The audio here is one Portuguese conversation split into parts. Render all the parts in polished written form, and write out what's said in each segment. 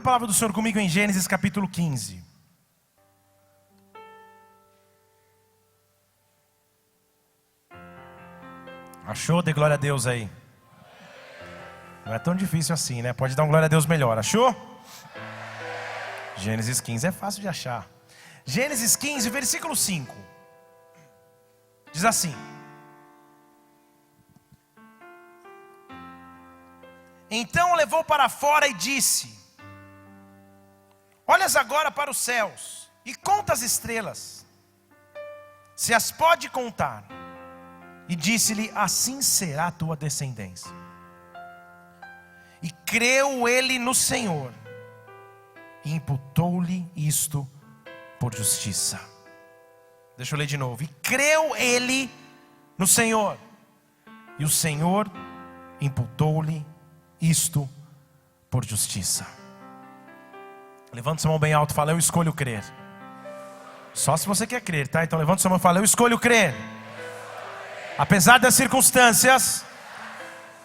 palavra do Senhor comigo em Gênesis capítulo 15. Achou? Dê glória a Deus aí. Não é tão difícil assim, né? Pode dar um glória a Deus melhor. Achou? Gênesis 15 é fácil de achar. Gênesis 15, versículo 5. Diz assim: então o levou para fora e disse: olhas agora para os céus e conta as estrelas, se as pode contar. E disse-lhe: assim será a tua descendência. E creu ele no Senhor, e imputou-lhe isto por justiça. Deixa eu ler de novo. E creu ele no Senhor, e o Senhor imputou-lhe isto por justiça. Levanta sua mão bem alto e fala: eu escolho crer. Só se você quer crer, tá? Então levanta sua mão e fala: eu escolho crer. Apesar das circunstâncias,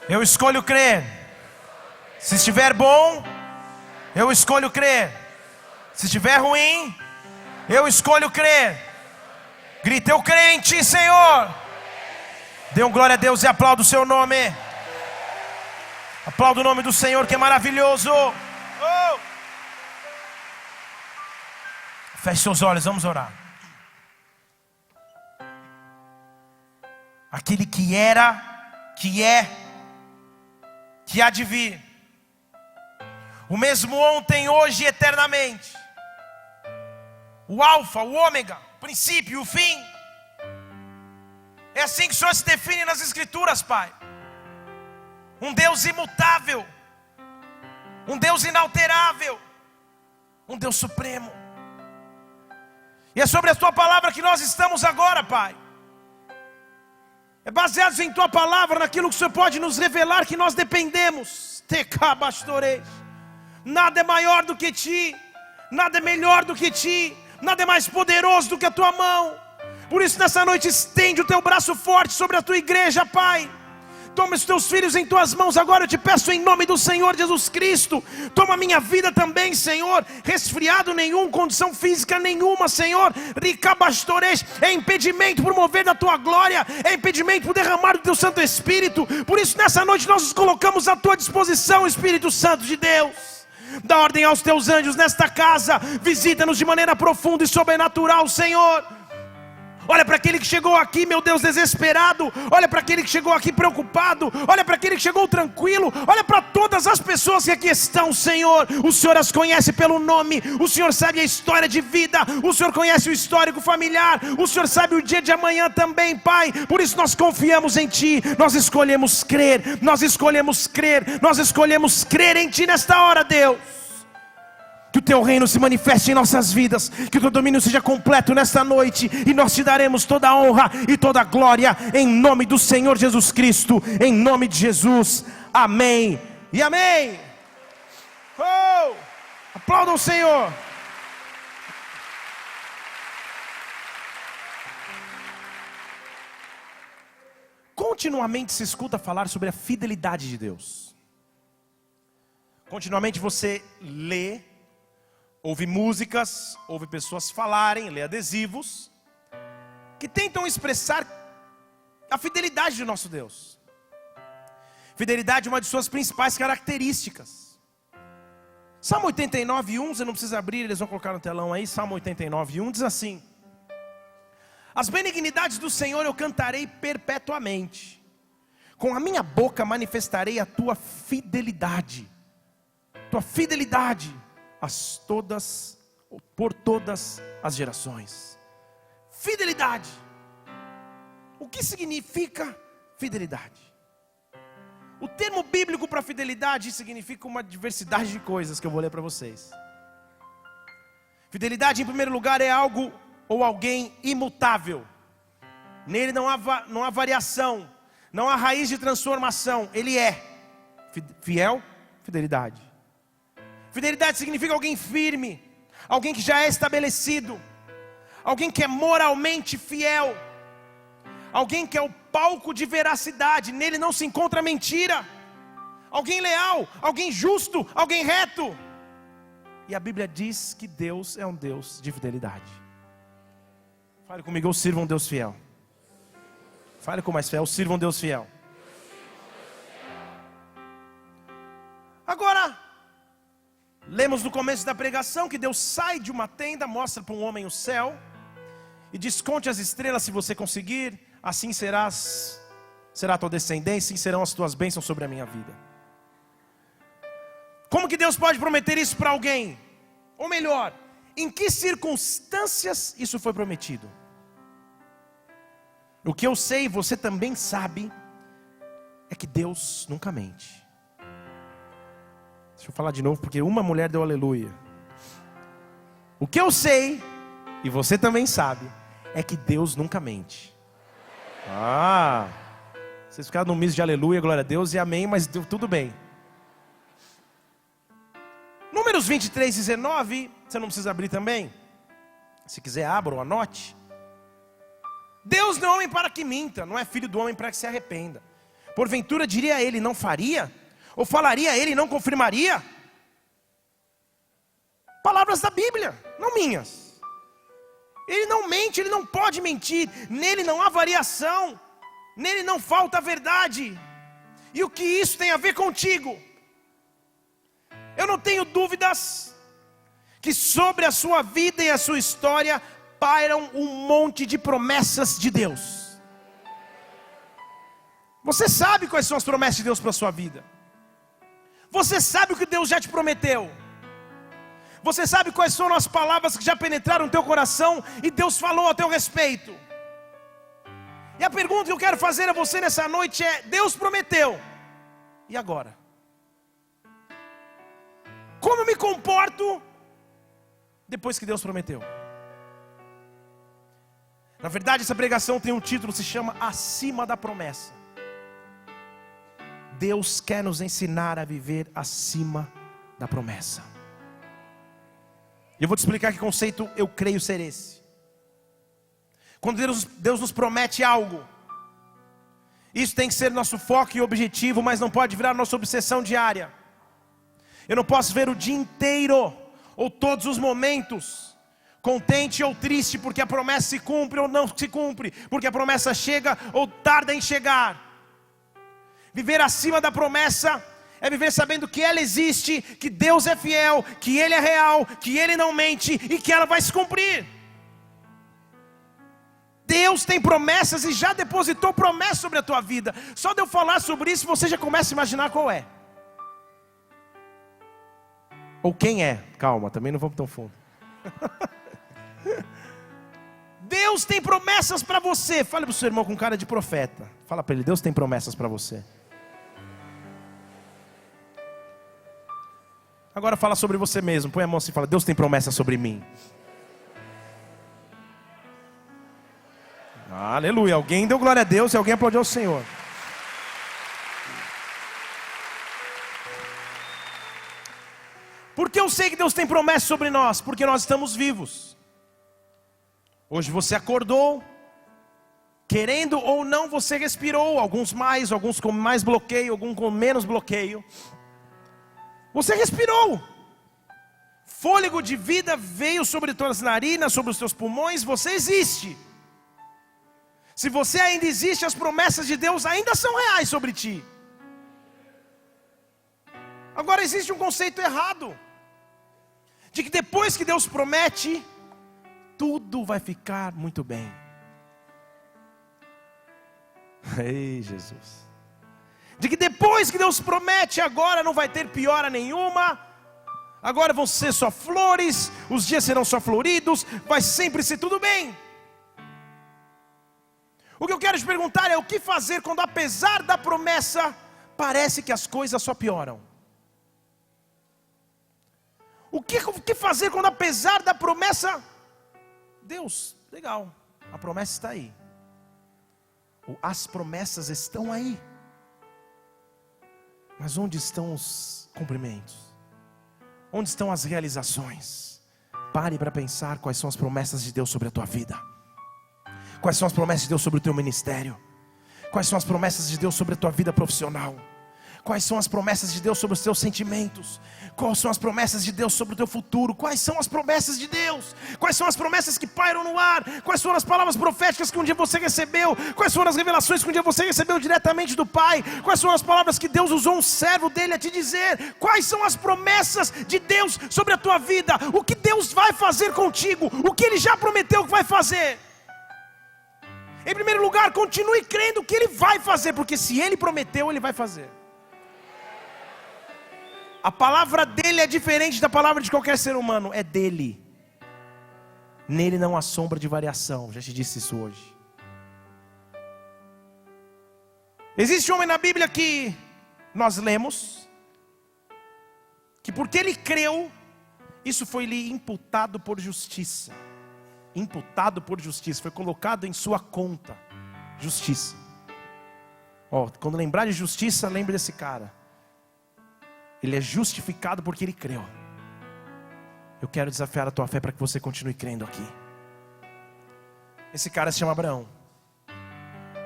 eu escolho crer. Se estiver bom, eu escolho crer. Se estiver ruim, eu escolho crer. Grita: eu creio em Ti, Senhor. Dê um glória a Deus e aplauda o Seu nome. Aplauda o nome do Senhor, que é maravilhoso. Oh! Feche seus olhos, vamos orar. Aquele que era, que é, que há de vir, o mesmo ontem, hoje e eternamente, o alfa, o ômega, o princípio e o fim. É assim que o Senhor se define nas Escrituras, Pai. Um Deus imutável, um Deus inalterável, um Deus supremo. E é sobre a Tua palavra que nós estamos agora, Pai. É baseado em Tua palavra, naquilo que o Senhor pode nos revelar, que nós dependemos. Nada é maior do que Ti, nada é melhor do que Ti, nada é mais poderoso do que a Tua mão. Por isso nessa noite estende o Teu braço forte sobre a Tua igreja, Pai. Toma os Teus filhos em Tuas mãos agora, eu te peço em nome do Senhor Jesus Cristo. Toma a minha vida também, Senhor. Resfriado nenhum, condição física nenhuma, Senhor. Ricabastores, é impedimento por mover da Tua glória, é impedimento por derramar do Teu Santo Espírito. Por isso nessa noite nós nos colocamos à Tua disposição, Espírito Santo de Deus. Dá ordem aos Teus anjos nesta casa, visita-nos de maneira profunda e sobrenatural, Senhor. Olha para aquele que chegou aqui, meu Deus, desesperado. Olha para aquele que chegou aqui preocupado. Olha para aquele que chegou tranquilo. Olha para todas as pessoas que aqui estão, Senhor. O Senhor as conhece pelo nome. O Senhor sabe a história de vida. O Senhor conhece o histórico familiar. O Senhor sabe o dia de amanhã também, Pai. Por isso nós confiamos em Ti. Nós escolhemos crer. Nós escolhemos crer. Nós escolhemos crer em Ti nesta hora, Deus. Que o Teu reino se manifeste em nossas vidas, que o Teu domínio seja completo nesta noite, e nós Te daremos toda a honra e toda a glória, em nome do Senhor Jesus Cristo, em nome de Jesus, amém e amém. Oh! Aplaudam o Senhor. Continuamente se escuta falar sobre a fidelidade de Deus. Continuamente você lê, ouve músicas, ouve pessoas falarem, lê adesivos, que tentam expressar a fidelidade do nosso Deus. Fidelidade é uma de suas principais características. Salmo 89:1, você não precisa abrir, eles vão colocar no telão aí. Salmo 89:1 diz assim: as benignidades do Senhor eu cantarei perpetuamente, com a minha boca manifestarei a tua fidelidade. Tua fidelidade por todas as gerações. Fidelidade. O que significa fidelidade? O termo bíblico para fidelidade significa uma diversidade de coisas que eu vou ler para vocês. Fidelidade, em primeiro lugar, é algo ou alguém imutável. Nele não há variação, não há raiz de transformação. Ele é fiel, fidelidade. Fidelidade significa alguém firme, alguém que já é estabelecido, alguém que é moralmente fiel, alguém que é o palco de veracidade, nele não se encontra mentira, alguém leal, alguém justo, alguém reto. E a Bíblia diz que Deus é um Deus de fidelidade. Fale comigo, eu sirvo um Deus fiel. Fale com mais fé, eu sirvo um Deus fiel. Agora, lemos no começo da pregação que Deus sai de uma tenda, mostra para um homem o céu e diz: conte as estrelas se você conseguir, assim será a tua descendência, e serão as tuas bênçãos sobre a minha vida. Como que Deus pode prometer isso para alguém? Ou melhor, em que circunstâncias isso foi prometido? O que eu sei, você também sabe, é que Deus nunca mente. Deixa eu falar de novo, porque uma mulher deu aleluia. O que eu sei, e você também sabe, é que Deus nunca mente. Vocês ficaram no misto de aleluia, glória a Deus e amém, mas tudo bem. Números 23, 19, você não precisa abrir também. Se quiser abra ou anote. Deus não é homem para que minta, não é filho do homem para que se arrependa. Porventura diria ele, não faria? Ou falaria ele, não confirmaria? Palavras da Bíblia, não minhas. Ele não mente, ele não pode mentir. Nele não há variação. Nele não falta a verdade. E o que isso tem a ver contigo? Eu não tenho dúvidas que sobre a sua vida e a sua história pairam um monte de promessas de Deus. Você sabe quais são as promessas de Deus para a sua vida. Você sabe o que Deus já te prometeu. Você sabe quais são as palavras que já penetraram no teu coração e Deus falou a teu respeito. E a pergunta que eu quero fazer a você nessa noite é: Deus prometeu, e agora? Como eu me comporto depois que Deus prometeu? Na verdade, essa pregação tem um título, se chama Acima da Promessa. Deus quer nos ensinar a viver acima da promessa. E eu vou te explicar que conceito eu creio ser esse. Quando Deus nos promete algo, isso tem que ser nosso foco e objetivo, mas não pode virar nossa obsessão diária. Eu não posso ver o dia inteiro, ou todos os momentos, contente ou triste, porque a promessa se cumpre ou não se cumpre, porque a promessa chega ou tarda em chegar. Viver acima da promessa é viver sabendo que ela existe, que Deus é fiel, que Ele é real, que Ele não mente e que ela vai se cumprir. Deus tem promessas e já depositou promessas sobre a tua vida. Só de eu falar sobre isso, você já começa a imaginar qual é. Ou quem é. Calma, também não vamos tão fundo. Deus tem promessas para você. Fale para o seu irmão com cara de profeta. Fala para ele: Deus tem promessas para você. Agora fala sobre você mesmo. Põe a mão assim e fala: Deus tem promessas sobre mim. Aleluia. Alguém deu glória a Deus e alguém aplaudiu ao Senhor. Por que eu sei que Deus tem promessas sobre nós? Porque nós estamos vivos. Hoje você acordou, querendo ou não, você respirou. Alguns mais, alguns com mais bloqueio, alguns com menos bloqueio. Você respirou. Fôlego de vida veio sobre tuas narinas, sobre os teus pulmões. Você existe. Se você ainda existe, as promessas de Deus ainda são reais sobre ti. Agora existe um conceito errado, de que depois que Deus promete, tudo vai ficar muito bem. Ei, Jesus. De que depois que Deus promete, agora não vai ter piora nenhuma, agora vão ser só flores, os dias serão só floridos, vai sempre ser tudo bem. O que eu quero te perguntar é: o que fazer quando, apesar da promessa, parece que as coisas só pioram? O que fazer quando, apesar da promessa, Deus, legal, a promessa está aí, as promessas estão aí, mas onde estão os cumprimentos? Onde estão as realizações? Pare para pensar quais são as promessas de Deus sobre a tua vida. Quais são as promessas de Deus sobre o teu ministério? Quais são as promessas de Deus sobre a tua vida profissional? Quais são as promessas de Deus sobre os teus sentimentos? Quais são as promessas de Deus sobre o teu futuro? Quais são as promessas de Deus? Quais são as promessas que pairam no ar? Quais foram as palavras proféticas que um dia você recebeu? Quais foram as revelações que um dia você recebeu diretamente do Pai? Quais são as palavras que Deus usou um servo dele a te dizer? Quais são as promessas de Deus sobre a tua vida? O que Deus vai fazer contigo? O que Ele já prometeu que vai fazer? Em primeiro lugar, continue crendo que Ele vai fazer, porque se Ele prometeu, Ele vai fazer. A palavra dele é diferente da palavra de qualquer ser humano, é dele. Nele não há sombra de variação, já te disse isso hoje. Existe um homem na Bíblia que nós lemos, que porque ele creu, isso foi-lhe imputado por justiça. Imputado por justiça, foi colocado em sua conta, justiça. Quando lembrar de justiça, lembre desse cara. Ele é justificado porque ele creu. Eu quero desafiar a tua fé para que você continue crendo aqui. Esse cara se chama Abraão.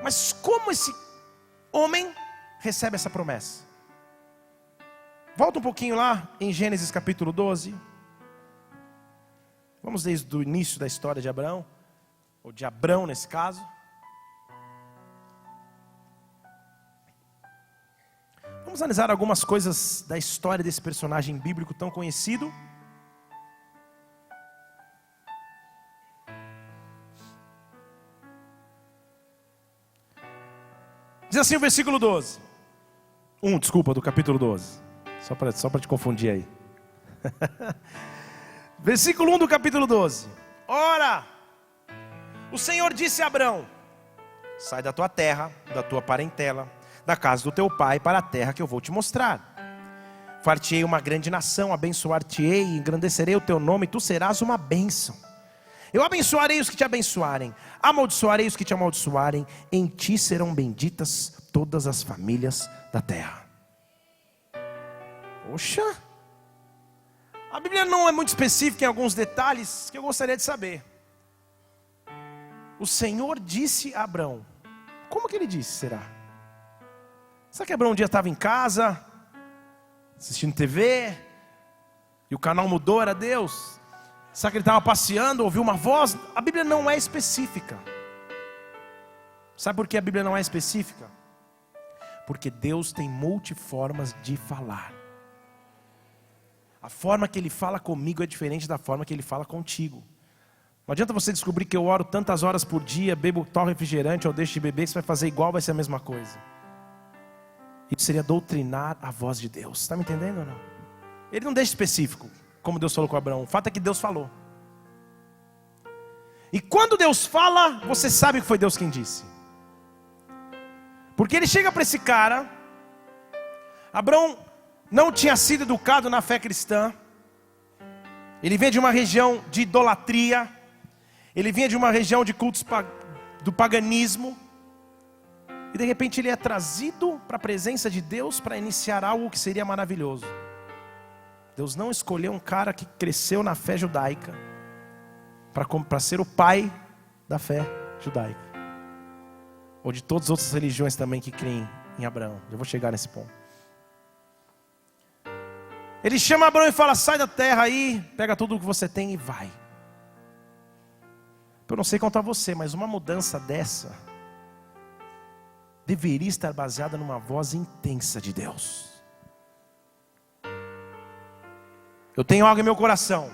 Mas como esse homem recebe essa promessa? Volta um pouquinho lá em Gênesis capítulo 12. Vamos desde o início da história de Abraão, ou de Abrão nesse caso. Vamos analisar algumas coisas da história desse personagem bíblico tão conhecido. Diz assim o versículo 12. Do capítulo 12. Só para te confundir aí. Versículo 1 do capítulo 12. Ora, o Senhor disse a Abrão: sai da tua terra, da tua parentela, da casa do teu pai, para a terra que eu vou te mostrar. Far-te-ei uma grande nação, abençoar-te-ei, engrandecerei o teu nome, e tu serás uma bênção. Eu abençoarei os que te abençoarem, amaldiçoarei os que te amaldiçoarem, em ti serão benditas todas as famílias da terra. Poxa, a Bíblia não é muito específica em alguns detalhes que eu gostaria de saber. O Senhor disse a Abrão. Como que ele disse, será? Será que Abraão um dia estava em casa, assistindo TV, e o canal mudou, era Deus? Será que ele estava passeando, ouviu uma voz? A Bíblia não é específica. Sabe por que a Bíblia não é específica? Porque Deus tem multiformas de falar. A forma que Ele fala comigo é diferente da forma que Ele fala contigo. Não adianta você descobrir que eu oro tantas horas por dia, bebo tal refrigerante ou deixo de beber, que você vai fazer igual, vai ser a mesma coisa. Isso seria doutrinar a voz de Deus. Está me entendendo ou não? Ele não deixa específico, como Deus falou com Abraão. O fato é que Deus falou. E quando Deus fala, você sabe que foi Deus quem disse. Porque ele chega para esse cara. Abraão não tinha sido educado na fé cristã. Ele vinha de uma região de idolatria. Ele vinha de uma região de cultos do paganismo. E de repente ele é trazido para a presença de Deus para iniciar algo que seria maravilhoso. Deus não escolheu um cara que cresceu na fé judaica para ser o pai da fé judaica. Ou de todas as outras religiões também que creem em Abraão. Eu vou chegar nesse ponto. Ele chama Abraão e fala: sai da terra aí, pega tudo o que você tem e vai. Eu não sei quanto a você, mas uma mudança dessa deveria estar baseada numa voz intensa de Deus. Eu tenho algo em meu coração,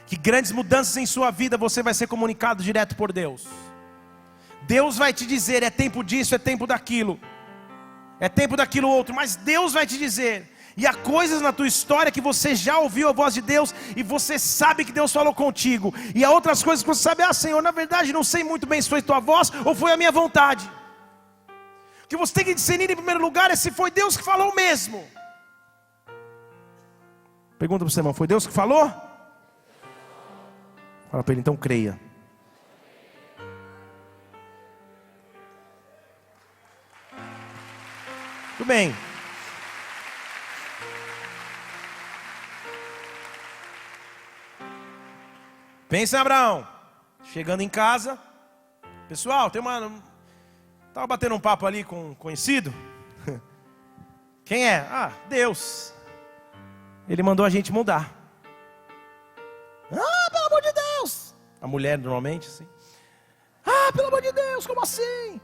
que grandes mudanças em sua vida você vai ser comunicado direto por Deus. Deus vai te dizer: é tempo disso, é tempo daquilo, é tempo daquilo outro. Mas Deus vai te dizer. E há coisas na tua história que você já ouviu a voz de Deus e você sabe que Deus falou contigo. E há outras coisas que você sabe: ah, Senhor, na verdade não sei muito bem se foi tua voz ou foi a minha vontade. O que você tem que discernir em primeiro lugar é se foi Deus que falou mesmo. Pergunta para o seu irmão: foi Deus que falou? Fala para ele: então creia. Tudo bem. Pensa em Abraão, chegando em casa. Pessoal, estava batendo um papo ali com um conhecido. Quem é? Ah, Deus. Ele mandou a gente mudar. Ah, pelo amor de Deus. A mulher normalmente assim. Ah, pelo amor de Deus, como assim?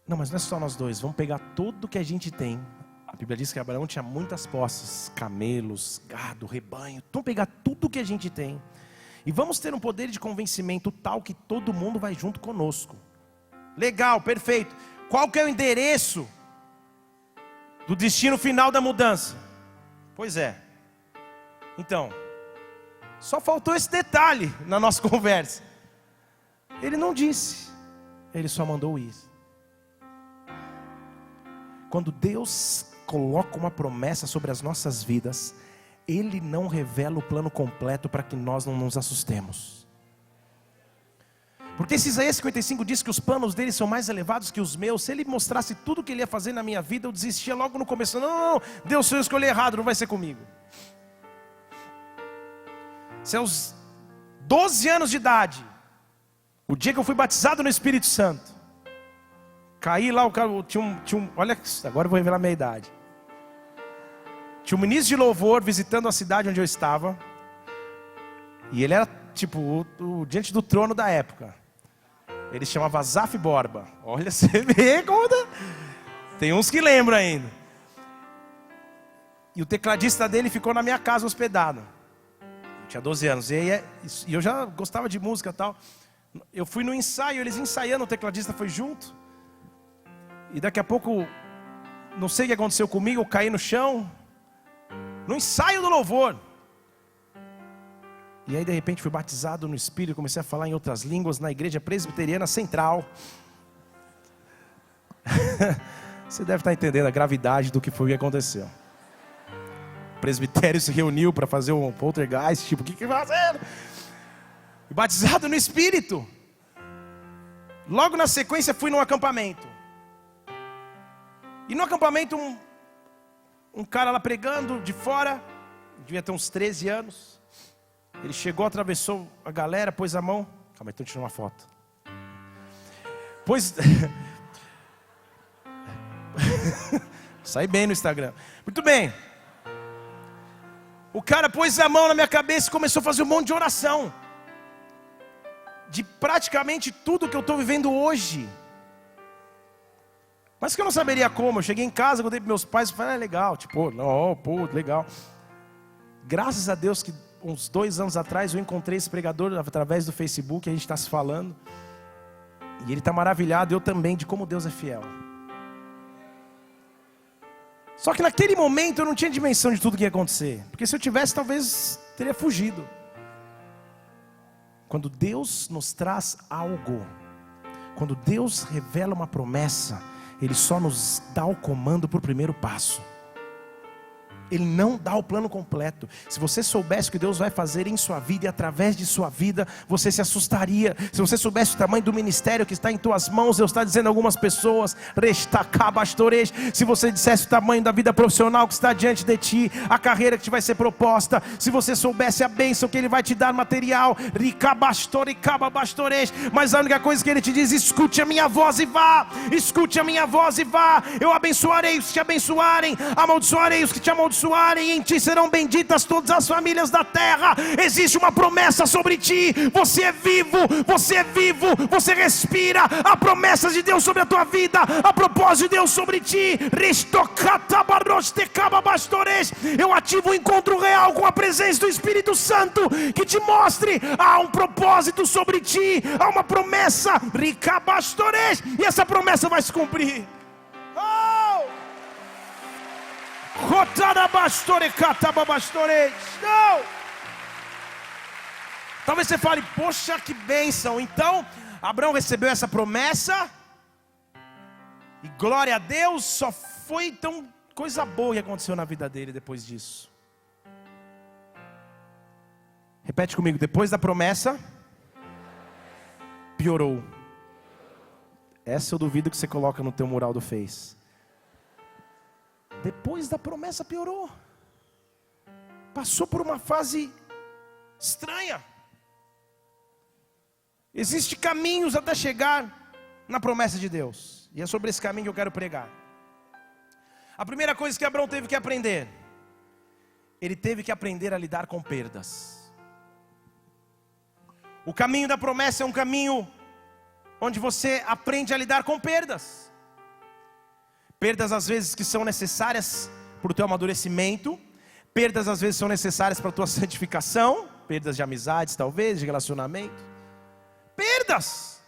Não, mas não é só nós dois. Vamos pegar tudo que a gente tem. A Bíblia diz que Abraão tinha muitas posses, camelos, gado, rebanho. Vamos pegar tudo que a gente tem e vamos ter um poder de convencimento tal que todo mundo vai junto conosco. Legal, perfeito. Qual que é o endereço do destino final da mudança? Pois é. Então, só faltou esse detalhe na nossa conversa. Ele não disse, ele só mandou ir. Quando Deus coloca uma promessa sobre as nossas vidas, Ele não revela o plano completo para que nós não nos assustemos. Porque se Isaías 55 diz que os planos dele são mais elevados que os meus, se ele mostrasse tudo o que ele ia fazer na minha vida, eu desistia logo no começo. Não, Deus, se eu escolher errado, não vai ser comigo. Se aos 12 anos de idade, o dia que eu fui batizado no Espírito Santo, caí lá, o cara olha, agora eu vou revelar a minha idade. Tinha um ministro de louvor visitando a cidade onde eu estava, e ele era tipo o diante do trono da época. Ele chamava Zaf Borba. Olha, você vê como tem uns que lembram ainda. E o tecladista dele ficou na minha casa hospedado. Eu tinha 12 anos. E eu já gostava de música e tal. Eu fui no ensaio, eles ensaiando, o tecladista foi junto. E daqui a pouco, não sei o que aconteceu comigo, eu caí no chão. No ensaio do louvor. E aí de repente fui batizado no Espírito, comecei a falar em outras línguas na igreja presbiteriana central. Você deve estar entendendo a gravidade do que foi que aconteceu. O presbitério se reuniu para fazer um poltergeist, tipo, o que vai fazer? Batizado no Espírito. Logo na sequência fui num acampamento. E no acampamento um cara lá pregando de fora, devia ter uns 13 anos. Ele chegou, atravessou a galera, pôs a mão. Calma aí, estou tirando uma foto. Sai bem no Instagram. Muito bem. O cara pôs a mão na minha cabeça e começou a fazer um monte de oração. De praticamente tudo que eu estou vivendo hoje. Mas que eu não saberia como. Eu cheguei em casa, contei para meus pais e falei, legal. Tipo, legal. Graças a Deus que uns 2 anos atrás eu encontrei esse pregador através do Facebook, a gente está se falando. E ele está maravilhado, eu também, de como Deus é fiel. Só que naquele momento eu não tinha dimensão de tudo que ia acontecer. Porque se eu tivesse, talvez teria fugido. Quando Deus nos traz algo, quando Deus revela uma promessa, Ele só nos dá o comando para o primeiro passo. Ele não dá o plano completo. Se você soubesse o que Deus vai fazer em sua vida e através de sua vida, você se assustaria. Se você soubesse o tamanho do ministério que está em tuas mãos, Deus está dizendo a algumas pessoas, se você dissesse o tamanho da vida profissional que está diante de ti, a carreira que te vai ser proposta, se você soubesse a bênção que Ele vai te dar material, mas a única coisa que Ele te diz, escute a minha voz e vá. Escute a minha voz e vá. Eu abençoarei os que te abençoarem, amaldiçoarei os que te amaldiçoarem. Em ti serão benditas todas as famílias da terra. Existe uma promessa sobre ti. Você é vivo, você respira. Há promessas de Deus sobre a tua vida, há propósito de Deus sobre ti. Eu ativo um encontro real com a presença do Espírito Santo, que te mostre, há um propósito sobre ti, há uma promessa, e essa promessa vai se cumprir. Não. Talvez você fale, poxa, que bênção. Então, Abraão recebeu essa promessa, e glória a Deus, só foi então coisa boa que aconteceu na vida dele depois disso. Repete comigo, depois da promessa, piorou. Essa eu duvido que você coloca no teu mural do Face. Depois da promessa piorou. Passou por uma fase estranha. Existem caminhos até chegar na promessa de Deus. E é sobre esse caminho que eu quero pregar. A primeira coisa que Abraão teve que aprender, ele teve que aprender a lidar com perdas. O caminho da promessa é um caminho onde você aprende a lidar com perdas. Perdas às vezes que são necessárias para o teu amadurecimento. Perdas às vezes são necessárias para a tua santificação. Perdas de amizades talvez, de relacionamento. Perdas.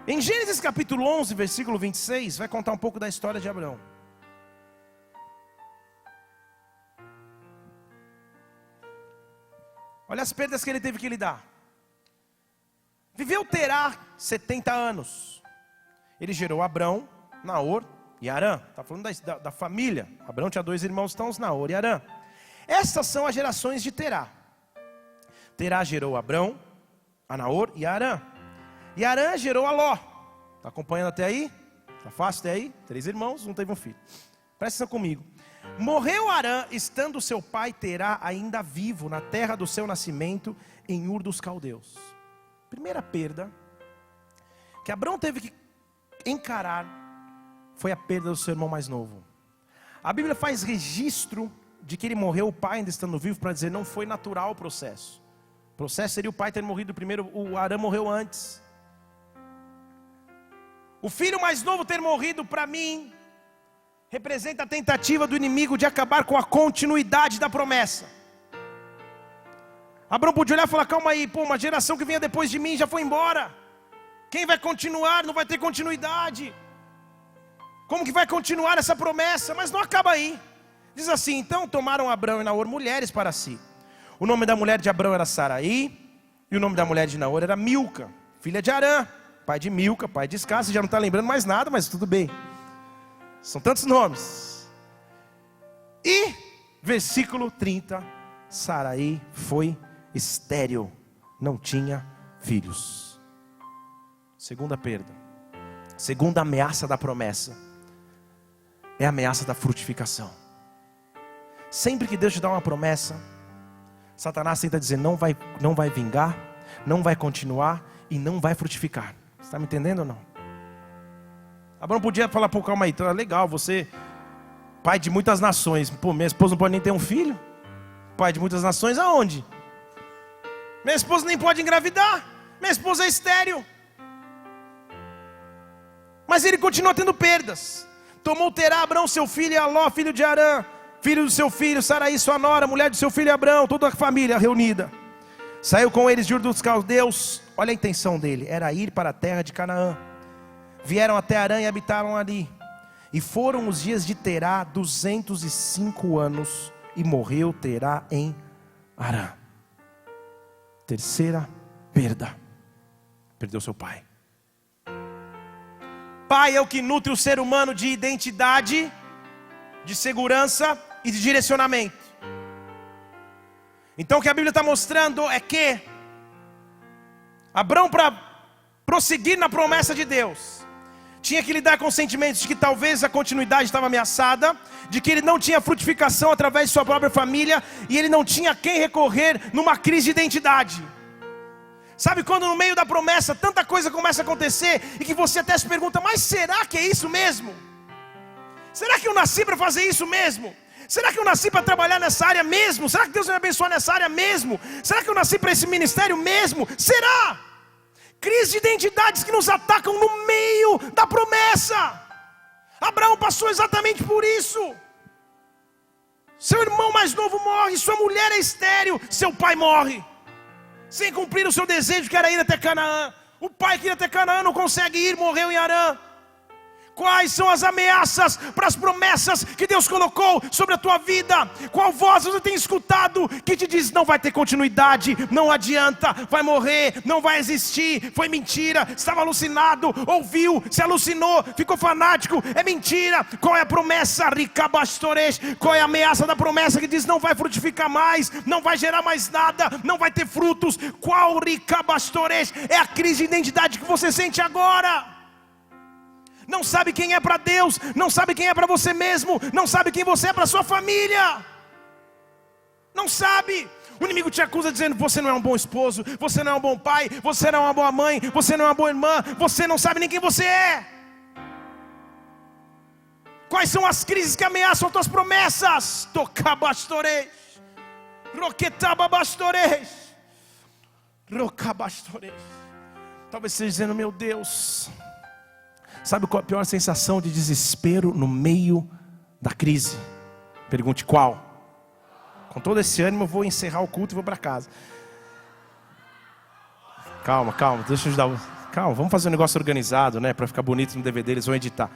Em Gênesis capítulo 11, versículo 26, vai contar um pouco da história de Abraão. Olha as perdas que ele teve que lidar. Viveu Terá 70 anos. Ele gerou Abrão, Naor e Harã. Está falando da família. Abrão tinha 2 irmãos, então os Naor e Harã. Essas são as gerações de Terá. Terá gerou Abrão, a Naor e a Harã. E Harã gerou a Ló. Está acompanhando até aí? Está fácil até aí? 3 irmãos, não teve um filho. Presta atenção comigo. Morreu Harã, estando seu pai Terá ainda vivo, na terra do seu nascimento, em Ur dos Caldeus. Primeira perda que Abrão teve que encarar foi a perda do seu irmão mais novo. A Bíblia faz registro de que ele morreu, o pai ainda estando vivo, para dizer não foi natural o processo. O processo seria o pai ter morrido primeiro, o Harã morreu antes. O filho mais novo ter morrido, para mim, representa a tentativa do inimigo de acabar com a continuidade da promessa. Abrão podia olhar e falar, calma aí, uma geração que vinha depois de mim já foi embora. Quem vai continuar? Não vai ter continuidade. Como que vai continuar essa promessa? Mas não acaba aí. Diz assim, então tomaram Abrão e Naor mulheres para si. O nome da mulher de Abrão era Saraí, e o nome da mulher de Naor era Milca, filha de Harã, pai de Milca, pai de Iscá. Você já não está lembrando mais nada, mas tudo bem. São tantos nomes. E, versículo 30, Saraí foi estéril, não tinha filhos. Segunda perda. Segunda ameaça da promessa é a ameaça da frutificação. Sempre que Deus te dá uma promessa, Satanás tenta dizer não vai vingar, não vai continuar e não vai frutificar. Você está me entendendo ou não? Abraão podia falar, calma aí, tá legal, você pai de muitas nações. Minha esposa não pode nem ter um filho. Pai de muitas nações aonde? Minha esposa nem pode engravidar. Minha esposa é estéril. Mas ele continua tendo perdas. Tomou Terá, Abrão, seu filho, e Aló, filho de Harã, filho do seu filho, Saraí, sua nora, mulher do seu filho Abrão, toda a família reunida. Saiu com eles de Ur dos Caldeus. Olha a intenção dele, era ir para a terra de Canaã. Vieram até Harã e habitaram ali. E foram os dias de Terá 205 anos, e morreu Terá em Harã. Terceira perda. Perdeu seu pai. Pai é o que nutre o ser humano de identidade, de segurança e de direcionamento. Então o que a Bíblia está mostrando é que Abrão, para prosseguir na promessa de Deus, tinha que lidar com sentimentos de que talvez a continuidade estava ameaçada, de que ele não tinha frutificação através de sua própria família, e ele não tinha a quem recorrer numa crise de identidade. Sabe quando no meio da promessa tanta coisa começa a acontecer e que você até se pergunta, mas será que é isso mesmo? Será que eu nasci para fazer isso mesmo? Será que eu nasci para trabalhar nessa área mesmo? Será que Deus vai me abençoar nessa área mesmo? Será que eu nasci para esse ministério mesmo? Será? Crise de identidades que nos atacam no meio da promessa. Abraão passou exatamente por isso. Seu irmão mais novo morre, sua mulher é estéril, seu pai morre, sem cumprir o seu desejo que era ir até Canaã. O pai que ia até Canaã não consegue ir, morreu em Harã. Quais são as ameaças para as promessas que Deus colocou sobre a tua vida? Qual voz você tem escutado que te diz não vai ter continuidade, não adianta, vai morrer, não vai existir, foi mentira, estava alucinado, ouviu, se alucinou, ficou fanático, é mentira. Qual é a promessa? Ricabastoresh. Qual é a ameaça da promessa que diz não vai frutificar mais, não vai gerar mais nada, não vai ter frutos? Qual Ricabastoresh? É a crise de identidade que você sente agora. Não sabe quem é para Deus, não sabe quem é para você mesmo, não sabe quem você é para sua família. Não sabe. O inimigo te acusa dizendo, você não é um bom esposo, você não é um bom pai, você não é uma boa mãe, você não é uma boa irmã, você não sabe nem quem você é. Quais são as crises que ameaçam as tuas promessas? Tocabastoreis, roquetababastoreis, rocabastoreis. Talvez você esteja dizendo: meu Deus, sabe qual é a pior sensação de desespero no meio da crise? Pergunte qual. Com todo esse ânimo eu vou encerrar o culto e vou para casa. Calma, deixa eu ajudar. Calma, vamos fazer um negócio organizado, né? Para ficar bonito no DVD, eles vão editar.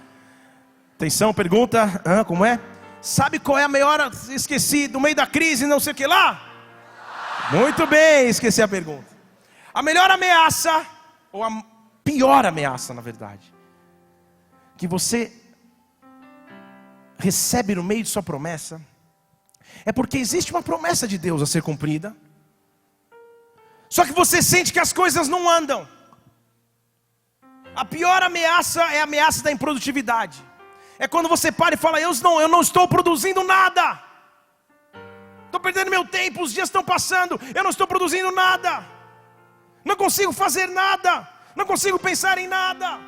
Atenção, pergunta. Como é? Sabe qual é a maior... Esqueci, no meio da crise, não sei o que lá? Muito bem, esqueci a pergunta. A melhor ameaça, ou a pior ameaça, na verdade, que você recebe no meio de sua promessa, é porque existe uma promessa de Deus a ser cumprida, só que você sente que as coisas não andam. A pior ameaça é a ameaça da improdutividade. É quando você para e fala: eu não estou produzindo nada, estou perdendo meu tempo, os dias estão passando, eu não estou produzindo nada, não consigo fazer nada, não consigo pensar em nada,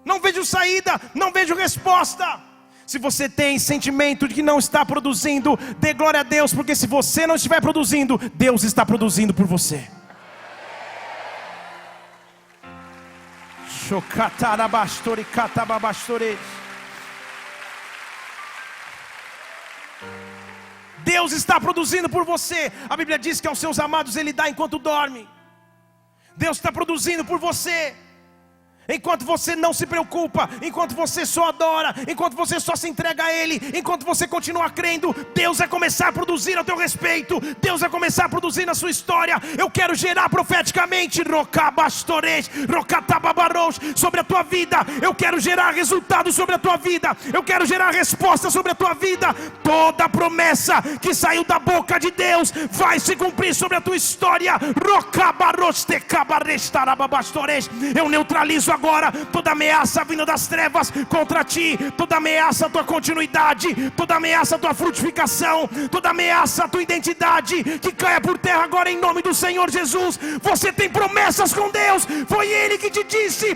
não vejo saída, não vejo resposta. Se você tem sentimento de que não está produzindo, dê glória a Deus, porque se você não estiver produzindo, Deus está produzindo por você. Deus está produzindo por você. A Bíblia diz que aos seus amados Ele dá enquanto dorme. Deus está produzindo por você. Enquanto você não se preocupa, enquanto você só adora, enquanto você só se entrega a Ele, enquanto você continua crendo, Deus vai começar a produzir a teu respeito, Deus vai começar a produzir na sua história. Eu quero gerar profeticamente sobre a tua vida. Eu quero gerar resultados sobre a tua vida. Eu quero gerar respostas sobre a tua vida. Toda promessa que saiu da boca de Deus vai se cumprir sobre a tua história. Eu neutralizo agora toda ameaça vinda das trevas contra ti, toda ameaça à tua continuidade, toda ameaça à tua frutificação, toda ameaça à tua identidade, que caia por terra agora em nome do Senhor Jesus. Você tem promessas com Deus, foi Ele que te disse,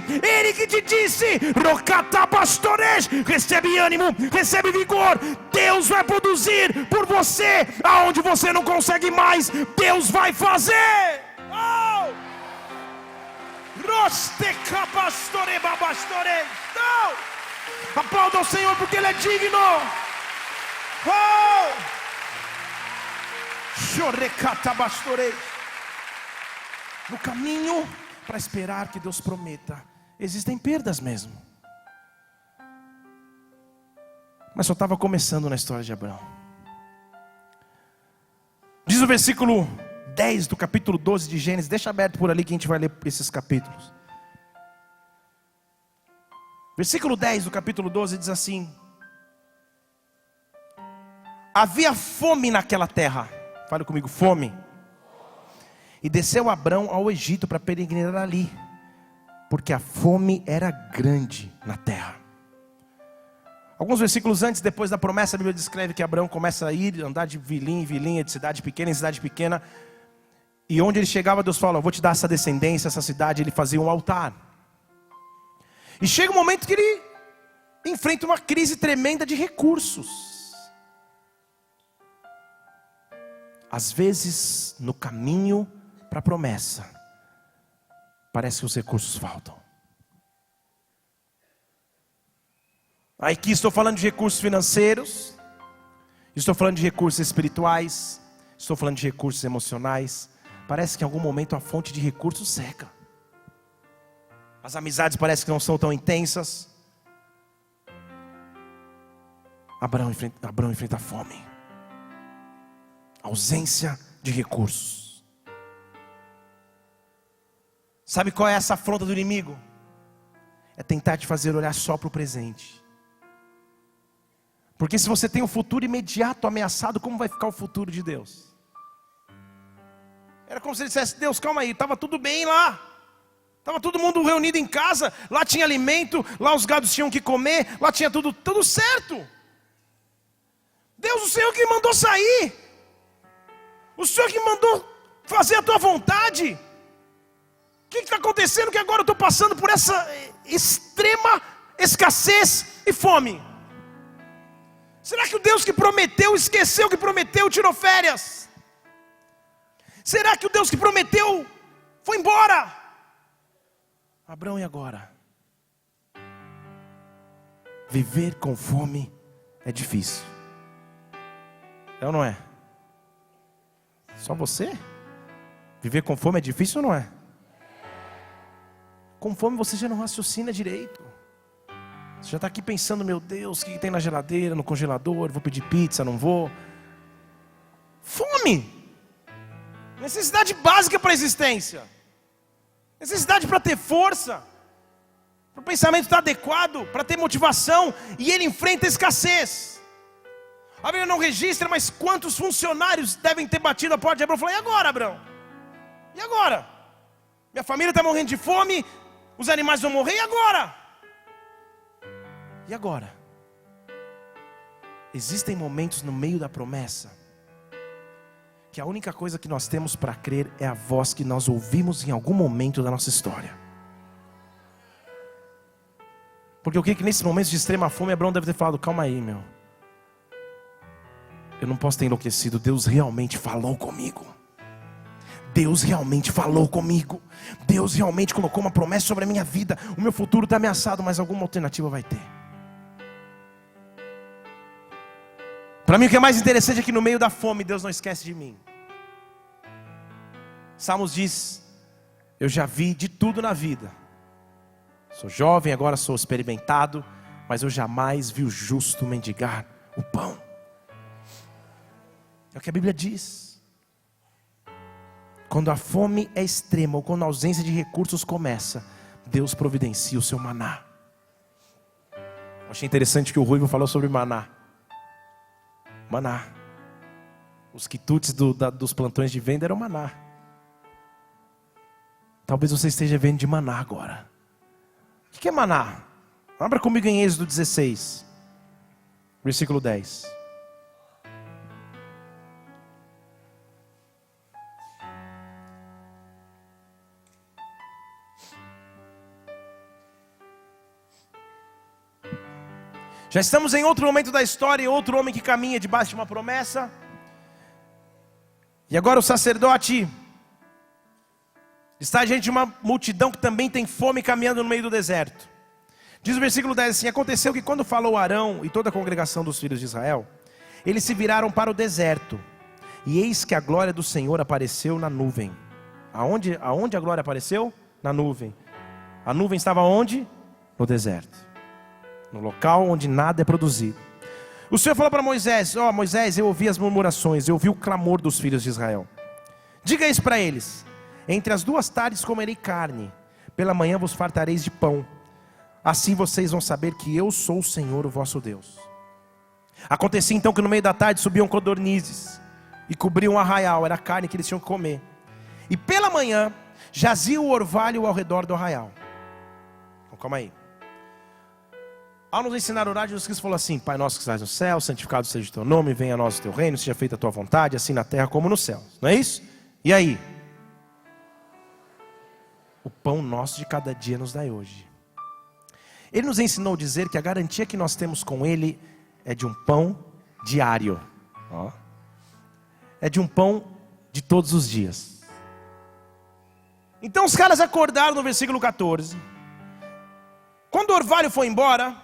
recebe ânimo, recebe vigor. Deus vai produzir por você aonde você não consegue mais. Deus vai fazer. Aplauda o Senhor porque Ele é digno. No caminho para esperar que Deus prometa, existem perdas mesmo. Mas só estava começando na história de Abraão. Diz o versículo 10 do capítulo 12 de Gênesis. Deixa aberto por ali que a gente vai ler esses capítulos. Versículo 10 do capítulo 12 diz assim: havia fome naquela terra. Fale comigo, fome. E desceu Abrão ao Egito para peregrinar ali, porque a fome era grande na terra. Alguns versículos antes, depois da promessa, a Bíblia descreve que Abraão começa a ir, andar de vilinha em vilinha, de cidade pequena em cidade pequena. E onde ele chegava, Deus fala: eu vou te dar essa descendência, essa cidade. Ele fazia um altar. E chega um momento que ele enfrenta uma crise tremenda de recursos. Às vezes, no caminho para a promessa, parece que os recursos faltam. Aqui estou falando de recursos financeiros, estou falando de recursos espirituais, estou falando de recursos emocionais. Parece que em algum momento a fonte de recursos seca. As amizades parecem que não são tão intensas. Abraão enfrenta a fome, a ausência de recursos. Sabe qual é essa afronta do inimigo? É tentar te fazer olhar só para o presente. Porque se você tem o futuro imediato ameaçado, como vai ficar o futuro de Deus? Era como se ele dissesse: Deus, calma aí, estava tudo bem lá. Estava todo mundo reunido em casa, lá tinha alimento, lá os gados tinham que comer, lá tinha tudo certo. Deus, o Senhor que mandou sair, o Senhor que mandou fazer a tua vontade. O que está acontecendo que agora eu estou passando por essa extrema escassez e fome? Será que o Deus que prometeu esqueceu que prometeu e tirou férias? Será que o Deus que prometeu foi embora? Abraão, e agora? Viver com fome é difícil. É ou não é? Só você? Viver com fome é difícil ou não é? Com fome você já não raciocina direito. Você já está aqui pensando, meu Deus, o que tem na geladeira, no congelador, vou pedir pizza, não vou. Fome! Necessidade básica para a existência. Necessidade para ter força. Para o pensamento estar adequado, para ter motivação. E ele enfrenta a escassez. A Bíblia não registra, mas quantos funcionários devem ter batido a porta de Abraão e falou: e agora, Abraão? E agora? Minha família está morrendo de fome, os animais vão morrer, e agora? E agora? Existem momentos no meio da promessa que a única coisa que nós temos para crer é a voz que nós ouvimos em algum momento da nossa história. Porque o que nesse momento de extrema fome Abraão deve ter falado: calma aí, meu, eu não posso ter enlouquecido, Deus realmente falou comigo. Deus realmente falou comigo. Deus realmente colocou uma promessa sobre a minha vida. O meu futuro está ameaçado, mas alguma alternativa vai ter. Para mim o que é mais interessante é que no meio da fome Deus não esquece de mim. Salmos diz: eu já vi de tudo na vida. Sou jovem, agora sou experimentado, mas eu jamais vi o justo mendigar o pão. É o que a Bíblia diz. Quando a fome é extrema, ou quando a ausência de recursos começa, Deus providencia o seu maná. Eu achei interessante que o Ruivo falou sobre maná. Maná. Os quitutes dos plantões de venda eram maná. Talvez você esteja vendo de maná agora. O que é maná? Abra comigo em Êxodo 16, versículo 10. Já estamos em outro momento da história, outro homem que caminha debaixo de uma promessa. E agora o sacerdote está diante de uma multidão que também tem fome, caminhando no meio do deserto. Diz o versículo 10 assim: aconteceu que quando falou Arão e toda a congregação dos filhos de Israel, eles se viraram para o deserto. E eis que a glória do Senhor apareceu na nuvem. Aonde a glória apareceu? Na nuvem. A nuvem estava onde? No deserto. No local onde nada é produzido. O Senhor falou para Moisés: Moisés, eu ouvi as murmurações, eu ouvi o clamor dos filhos de Israel. Diga isso para eles: entre as 2 tardes comerei carne, pela manhã vos fartareis de pão. Assim vocês vão saber que eu sou o Senhor, o vosso Deus. Acontecia então que no meio da tarde subiam codornizes e cobriam o arraial, era a carne que eles tinham que comer. E pela manhã jazia o orvalho ao redor do arraial. Então, calma aí. Ao nos ensinar a orar, Jesus Cristo falou assim: Pai nosso que estás no céu, santificado seja o teu nome, venha a nós o teu reino, seja feita a tua vontade, assim na terra como no céu. Não é isso? E aí? O pão nosso de cada dia nos dai hoje. Ele nos ensinou a dizer que a garantia que nós temos com Ele é de um pão diário. É de um pão de todos os dias. Então os caras acordaram no versículo 14. Quando o orvalho foi embora,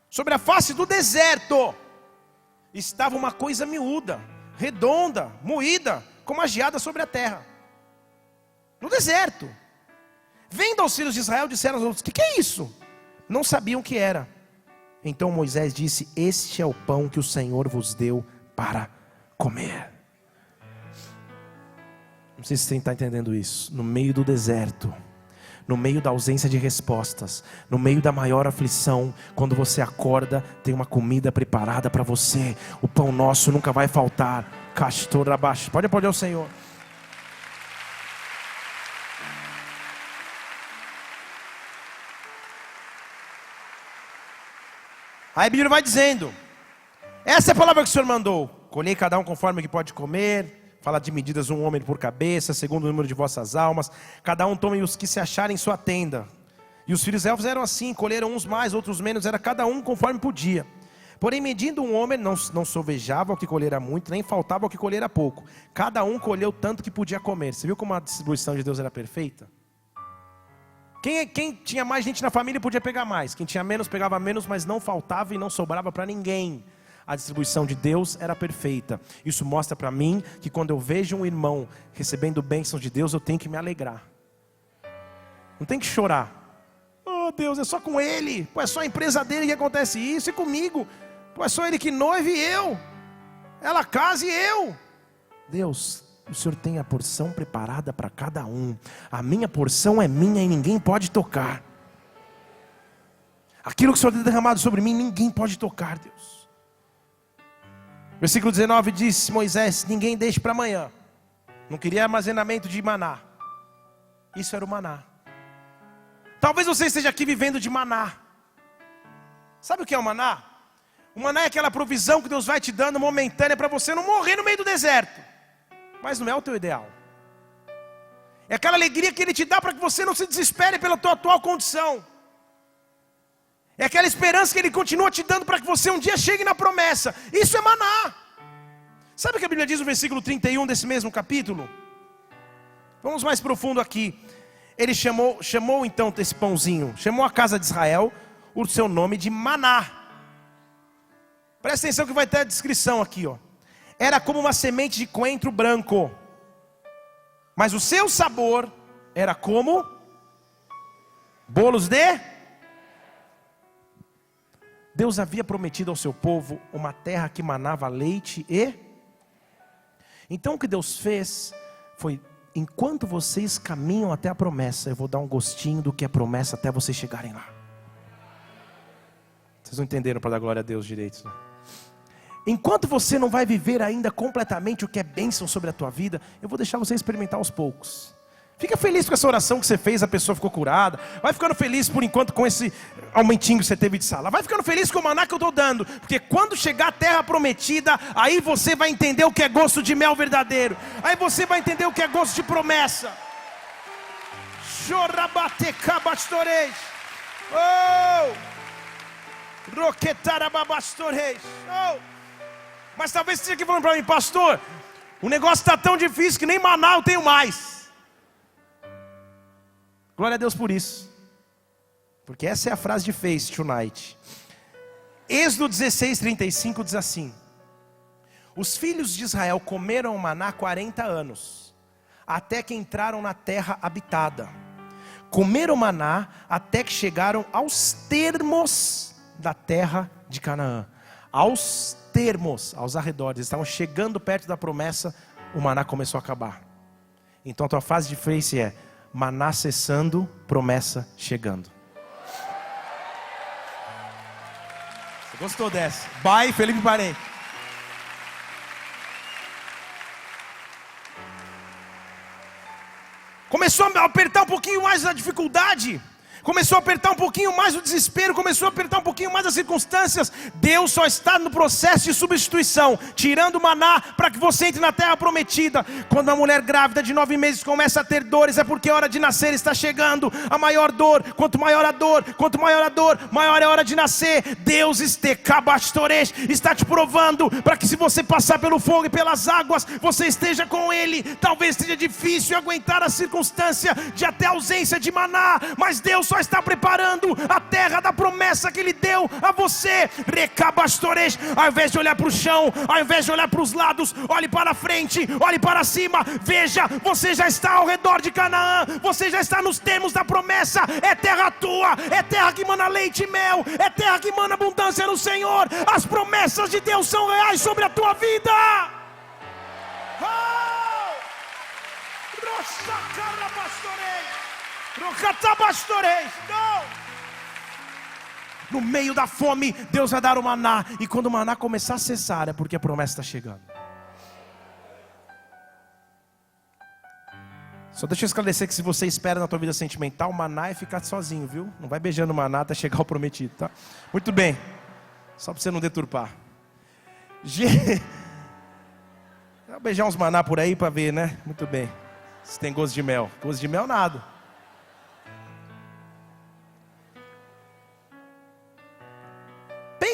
sobre a face do deserto estava uma coisa miúda, redonda, moída, como a geada sobre a terra. No deserto. Vendo aos filhos de Israel, disseram aos outros: que é isso? Não sabiam o que era. Então Moisés disse: este é o pão que o Senhor vos deu para comer. Não sei se você está entendendo isso. No meio do deserto, no meio da ausência de respostas, no meio da maior aflição, quando você acorda, tem uma comida preparada para você. O pão nosso nunca vai faltar. Castor abaixo. Pode aplaudir ao Senhor. Aí a Bíblia vai dizendo: essa é a palavra que o Senhor mandou. Colhei cada um conforme o que pode comer. Fala de medidas, um homem por cabeça, segundo o número de vossas almas. Cada um tome os que se acharem em sua tenda. E os filhos de Israel fizeram assim, colheram uns mais, outros menos, era cada um conforme podia. Porém, medindo um homem, não sovejava ao que colhera muito, nem faltava ao que colhera pouco. Cada um colheu tanto que podia comer. Você viu como a distribuição de Deus era perfeita? Quem tinha mais gente na família podia pegar mais. Quem tinha menos pegava menos, mas não faltava e não sobrava para ninguém. A distribuição de Deus era perfeita. Isso mostra para mim que quando eu vejo um irmão recebendo bênçãos de Deus, eu tenho que me alegrar. Não tem que chorar. Oh Deus, é só com ele. Pô, é só a empresa dele que acontece isso. E comigo. Pô, é só ele que noiva e eu. Ela casa e eu. Deus, o Senhor tem a porção preparada para cada um. A minha porção é minha e ninguém pode tocar. Aquilo que o Senhor tem derramado sobre mim, ninguém pode tocar, Deus. Versículo 19 diz: Moisés, ninguém deixe para amanhã. Não queria armazenamento de maná. Isso era o maná. Talvez você esteja aqui vivendo de maná. Sabe o que é o maná? O maná é aquela provisão que Deus vai te dando momentânea para você não morrer no meio do deserto. Mas não é o teu ideal. É aquela alegria que Ele te dá para que você não se desespere pela tua atual condição. É aquela esperança que Ele continua te dando para que você um dia chegue na promessa. Isso é maná. Sabe o que a Bíblia diz no versículo 31 desse mesmo capítulo? Vamos mais profundo aqui. Ele chamou então esse pãozinho, chamou a casa de Israel, o seu nome de maná. Presta atenção que vai ter a descrição aqui, ó. Era como uma semente de coentro branco, mas o seu sabor era como bolos de... Deus havia prometido ao seu povo uma terra que manava leite e... Então o que Deus fez foi: enquanto vocês caminham até a promessa, eu vou dar um gostinho do que é promessa até vocês chegarem lá. Vocês não entenderam para dar glória a Deus direito, né? Enquanto você não vai viver ainda completamente o que é bênção sobre a tua vida, eu vou deixar você experimentar aos poucos. Fica feliz com essa oração que você fez, a pessoa ficou curada. Vai ficando feliz por enquanto com esse aumentinho que você teve de sala. Vai ficando feliz com o maná que eu estou dando. Porque quando chegar a terra prometida, aí você vai entender o que é gosto de mel verdadeiro. Aí você vai entender o que é gosto de promessa. Chorabatecabastorei. Oh! Roquetarababastorei. Oh! Mas talvez você esteja aqui falando para mim: pastor, o negócio está tão difícil que nem maná eu tenho mais. Glória a Deus por isso. Porque essa é a frase de Face Tonight. Êxodo 16:35 diz assim: os filhos de Israel comeram maná 40 anos, até que entraram na terra habitada. Comeram maná até que chegaram aos termos da terra de Canaã. Aos termos, aos arredores, eles estavam chegando perto da promessa, o maná começou a acabar. Então a tua fase de Face é: maná cessando, promessa chegando. Você gostou dessa? Bye, Felipe Parente. Começou a apertar um pouquinho mais a dificuldade. Começou a apertar um pouquinho mais o desespero, começou a apertar um pouquinho mais as circunstâncias. Deus só está no processo de substituição, tirando o maná para que você entre na terra prometida. Quando a mulher grávida de 9 meses começa a ter dores, é porque a hora de nascer está chegando. A maior dor, quanto maior a dor, maior é a hora de nascer. Deus está te provando para que, se você passar pelo fogo e pelas águas, você esteja com Ele. Talvez seja difícil aguentar a circunstância de até ausência de maná, mas Deus só está preparando a terra da promessa que Ele deu a você. Recabastores. Ao invés de olhar para o chão, ao invés de olhar para os lados, olhe para frente, olhe para cima. Veja, você já está ao redor de Canaã, você já está nos termos da promessa. É terra tua, é terra que mana leite e mel, é terra que mana abundância no Senhor. As promessas de Deus são reais sobre a tua vida. No meio da fome, Deus vai dar o maná. E quando o maná começar a cessar, é porque a promessa está chegando. Só deixa eu esclarecer que se você espera na tua vida sentimental, o maná é ficar sozinho, viu? Não vai beijando o maná até chegar o prometido, tá? Muito bem. Só para você não deturpar. Vou beijar uns maná por aí para ver, né? Muito bem. Se tem gosto de mel. Gosto de mel, nada.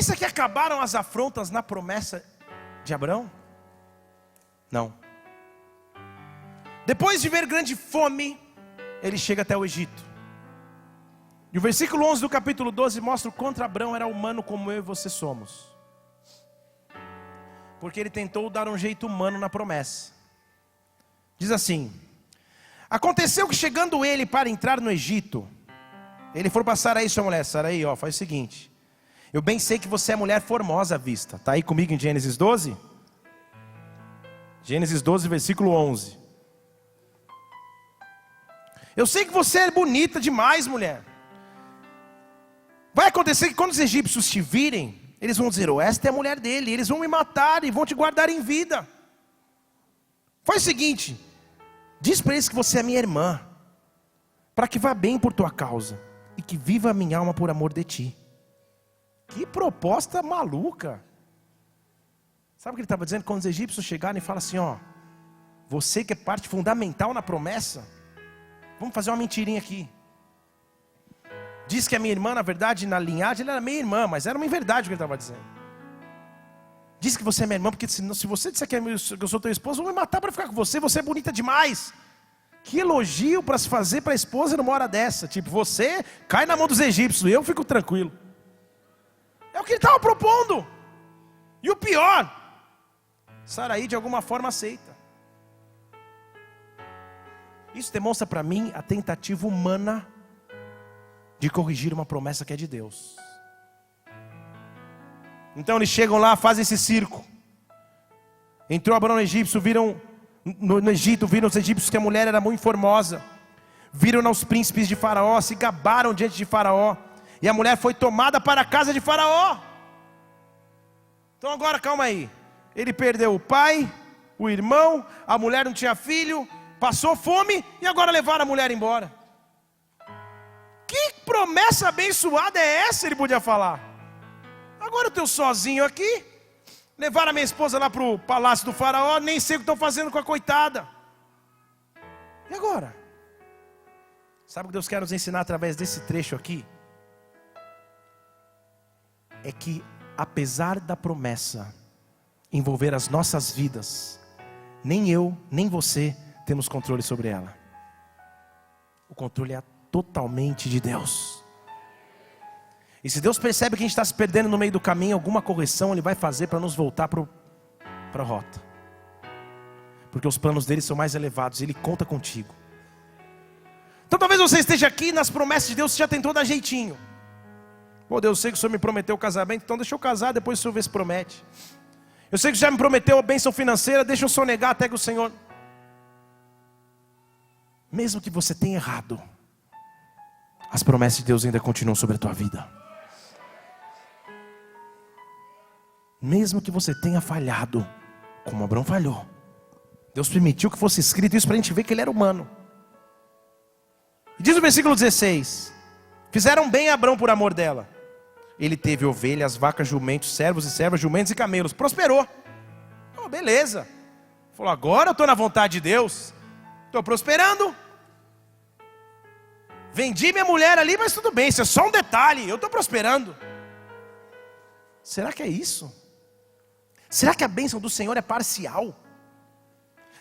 pensa que acabaram as afrontas na promessa de Abrão? Não. Depois de ver grande fome, ele chega até o Egito. E o versículo 11 do capítulo 12 mostra o quanto Abrão era humano como eu e você somos. Porque ele tentou dar um jeito humano na promessa. Diz assim: aconteceu que chegando ele para entrar no Egito, ele falou para Sarai, sua mulher: Sarai, faz o seguinte, eu bem sei que você é mulher formosa à vista. Está aí comigo em Gênesis 12? Gênesis 12, versículo 11. Eu sei que você é bonita demais, mulher. Vai acontecer que quando os egípcios te virem, eles vão dizer: esta é a mulher dele. Eles vão me matar e vão te guardar em vida. Faz o seguinte, diz para eles que você é minha irmã, para que vá bem por tua causa, e que viva a minha alma por amor de ti. Que proposta maluca. Sabe o que ele estava dizendo? Quando os egípcios chegarem e falam assim: você que é parte fundamental na promessa, vamos fazer uma mentirinha aqui. Diz que a minha irmã, na verdade, na linhagem, ela era minha irmã, mas era uma inverdade o que ele estava dizendo. Diz que você é minha irmã, porque se você disser que eu sou teu esposo, vão me matar para ficar com você, você é bonita demais. Que elogio para se fazer para a esposa numa hora dessa. Tipo, você cai na mão dos egípcios, eu fico tranquilo. É o que ele estava propondo. E o pior, Sarai de alguma forma aceita. Isso demonstra para mim a tentativa humana de corrigir uma promessa que é de Deus. Então eles chegam lá, fazem esse circo. Entrou Abrão no Egito, viram os egípcios que a mulher era muito formosa. Viram os príncipes de Faraó, se gabaram diante de Faraó. E a mulher foi tomada para a casa de Faraó. Então agora calma aí. Ele perdeu o pai, o irmão, a mulher não tinha filho, passou fome e agora levaram a mulher embora. Que promessa abençoada é essa? Ele podia falar. Agora eu estou sozinho aqui. Levaram a minha esposa lá para o palácio do Faraó. Nem sei o que estão fazendo com a coitada. E agora? Sabe o que Deus quer nos ensinar através desse trecho aqui? É que apesar da promessa envolver as nossas vidas, nem eu, nem você temos controle sobre ela. O controle é totalmente de Deus. E se Deus percebe que a gente está se perdendo no meio do caminho, alguma correção Ele vai fazer para nos voltar para a rota. Porque os planos dele são mais elevados, Ele conta contigo. Então talvez você esteja aqui nas promessas de Deus, você já tentou dar jeitinho. Pô, Deus, eu sei que o Senhor me prometeu o casamento, então deixa eu casar, depois o Senhor vê se promete. Eu sei que já me prometeu a bênção financeira, deixa eu sonegar até que o Senhor... Mesmo que você tenha errado, as promessas de Deus ainda continuam sobre a tua vida. Mesmo que você tenha falhado, como Abrão falhou, Deus permitiu que fosse escrito isso para a gente ver que ele era humano. Diz o versículo 16: fizeram bem a Abrão por amor dela. Ele teve ovelhas, vacas, jumentos, servos e servas, jumentos e camelos. Prosperou. Beleza. Falou, agora eu estou na vontade de Deus. Estou prosperando. Vendi minha mulher ali, mas tudo bem, isso é só um detalhe. Eu estou prosperando. Será que é isso? Será que a bênção do Senhor é parcial?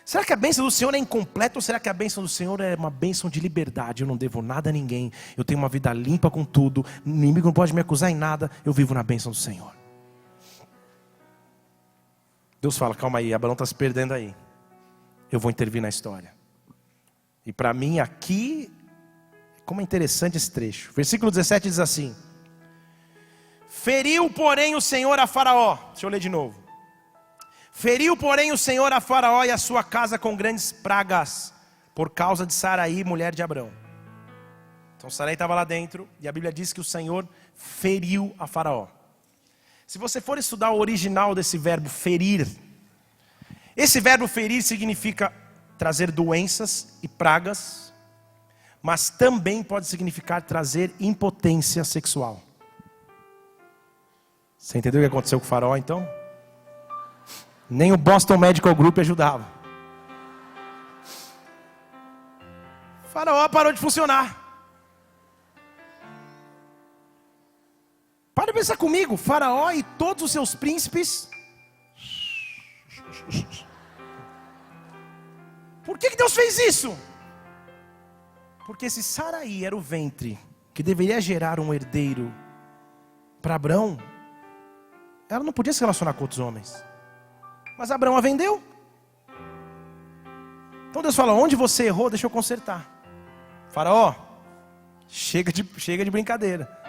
Será que a bênção do Senhor é incompleta? Ou será que a bênção do Senhor é uma bênção de liberdade? Eu não devo nada a ninguém. Eu tenho uma vida limpa com tudo. O inimigo não pode me acusar em nada. Eu vivo na bênção do Senhor. Deus fala, calma aí, Abraão está se perdendo aí. Eu vou intervir na história. E para mim aqui, como é interessante esse trecho. Versículo 17 diz assim: feriu, porém, o Senhor a Faraó. Deixa eu ler de novo. Feriu, porém, o Senhor a Faraó e a sua casa com grandes pragas, por causa de Sarai, mulher de Abrão. Então Sarai estava lá dentro, e a Bíblia diz que o Senhor feriu a Faraó. Se você for estudar o original desse verbo ferir, esse verbo ferir significa trazer doenças e pragas, mas também pode significar trazer impotência sexual. Você entendeu o que aconteceu com o Faraó então? Nem o Boston Medical Group ajudava. O Faraó parou de funcionar. Para pensar comigo, Faraó e todos os seus príncipes. Por que Deus fez isso? Porque se Saraí era o ventre que deveria gerar um herdeiro para Abrão, ela não podia se relacionar com outros homens. Mas Abrão a vendeu. Então Deus fala: onde você errou, deixa eu consertar. Faraó, chega de brincadeira.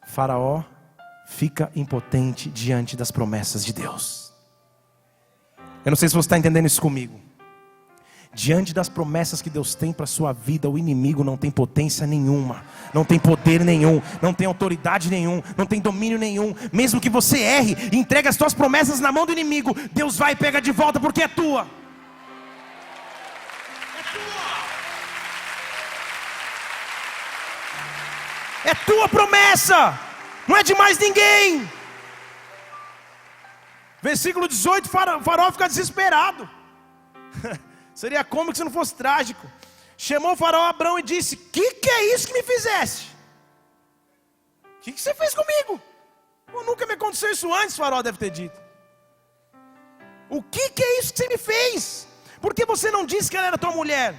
Faraó fica impotente diante das promessas de Deus. Eu não sei se você está entendendo isso comigo. Diante das promessas que Deus tem para a sua vida, o inimigo não tem potência nenhuma, não tem poder nenhum, não tem autoridade nenhum, não tem domínio nenhum. Mesmo que você erre e entregue as suas promessas na mão do inimigo, Deus vai e pega de volta, porque é tua. É tua promessa, não é de mais ninguém. Versículo 18, Faraó fica desesperado. Seria cômico se não fosse trágico. Chamou o Faraó Abrão e disse: que é isso que me fizeste? O que você fez comigo? Nunca me aconteceu isso antes, Faraó deve ter dito. O que é isso que você me fez? Por que você não disse que ela era tua mulher?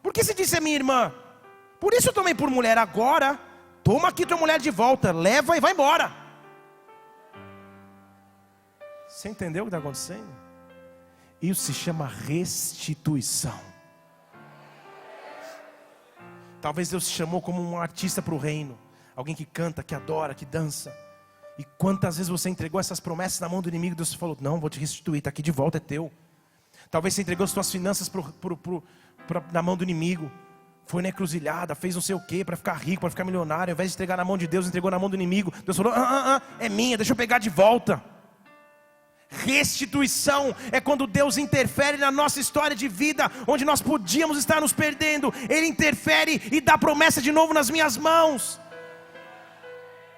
Por que você disse é minha irmã? Por isso eu tomei por mulher. Agora toma aqui tua mulher de volta, leva e vai embora. Você entendeu o que está acontecendo? Isso se chama restituição. Talvez Deus te chamou como um artista para o reino, alguém que canta, que adora, que dança. E quantas vezes você entregou essas promessas na mão do inimigo, Deus falou: não, vou te restituir, está aqui de volta, é teu. Talvez você entregou as suas finanças na mão do inimigo, foi na encruzilhada, fez não sei o que para ficar rico, para ficar milionário. Ao invés de entregar na mão de Deus, entregou na mão do inimigo. Deus falou: é minha, deixa eu pegar de volta. Restituição é quando Deus interfere na nossa história de vida, onde nós podíamos estar nos perdendo. Ele interfere e dá promessa de novo nas minhas mãos.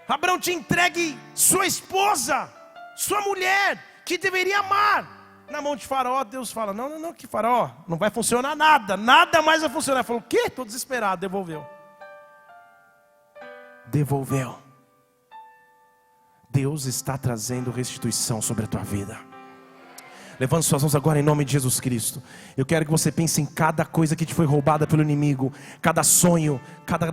Abraão te entregue sua esposa, sua mulher, que deveria amar, na mão de Faraó. Deus fala: não, que Faraó, não vai funcionar nada mais vai funcionar. Ele falou: o quê? Estou desesperado. Devolveu. Deus está trazendo restituição sobre a tua vida. Levante suas mãos agora em nome de Jesus Cristo. Eu quero que você pense em cada coisa que te foi roubada pelo inimigo. Cada sonho, cada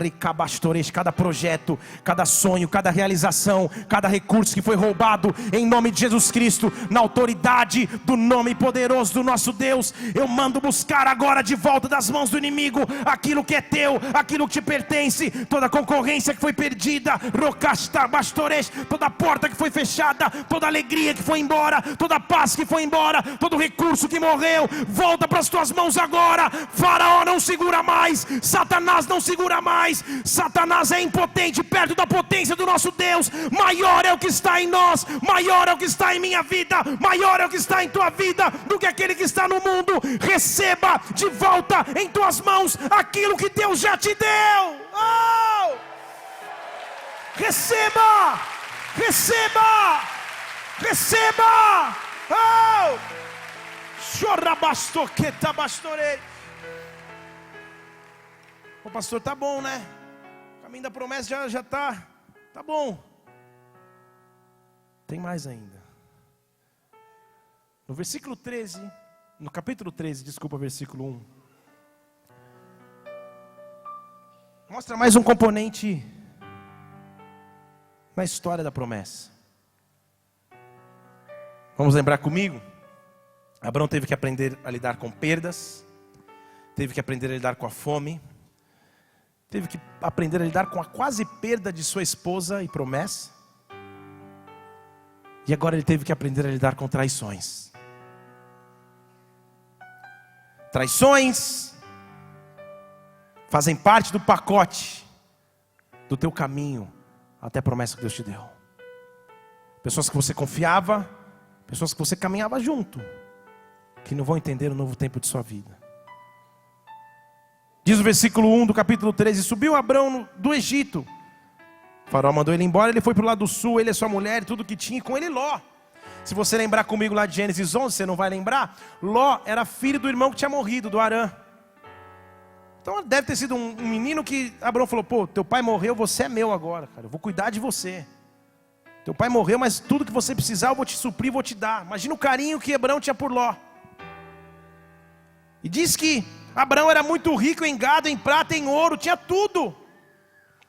projeto, cada sonho, cada realização, cada recurso que foi roubado. Em nome de Jesus Cristo, na autoridade do nome poderoso do nosso Deus, eu mando buscar agora de volta das mãos do inimigo aquilo que é teu, aquilo que te pertence. Toda concorrência que foi perdida, toda porta que foi fechada, toda alegria que foi embora, toda paz que foi embora, todo recurso que morreu, volta para as tuas mãos agora. Faraó não segura mais, Satanás não segura mais. Satanás é impotente perto da potência do nosso Deus. Maior é o que está em nós, maior é o que está em minha vida, maior é o que está em tua vida do que aquele que está no mundo. Receba de volta em tuas mãos aquilo que Deus já te deu. Receba. O pastor, tá bom, né? O caminho da promessa já tá bom. Tem mais ainda. No versículo 13, no capítulo 13, versículo 1. Mostra mais um componente na história da promessa. Vamos lembrar comigo? Abraão teve que aprender a lidar com perdas, teve que aprender a lidar com a fome, teve que aprender a lidar com a quase perda de sua esposa e promessa, e agora ele teve que aprender a lidar com traições. Traições fazem parte do pacote do teu caminho até a promessa que Deus te deu. Pessoas que você confiava, pessoas que você caminhava junto, que não vão entender o novo tempo de sua vida. Diz o versículo 1 do capítulo 13: subiu Abrão do Egito. O faraó mandou ele embora, ele foi para o lado do sul, ele e sua mulher e tudo que tinha, e com ele Ló. Se você lembrar comigo lá de Gênesis 11, você não vai lembrar? Ló era filho do irmão que tinha morrido, do Harã. Então deve ter sido um menino que Abraão falou: pô, teu pai morreu, você é meu agora, cara, eu vou cuidar de você. Teu pai morreu, mas tudo que você precisar eu vou te suprir, vou te dar. Imagina o carinho que Abraão tinha por Ló. E diz que Abraão era muito rico em gado, em prata, em ouro, tinha tudo.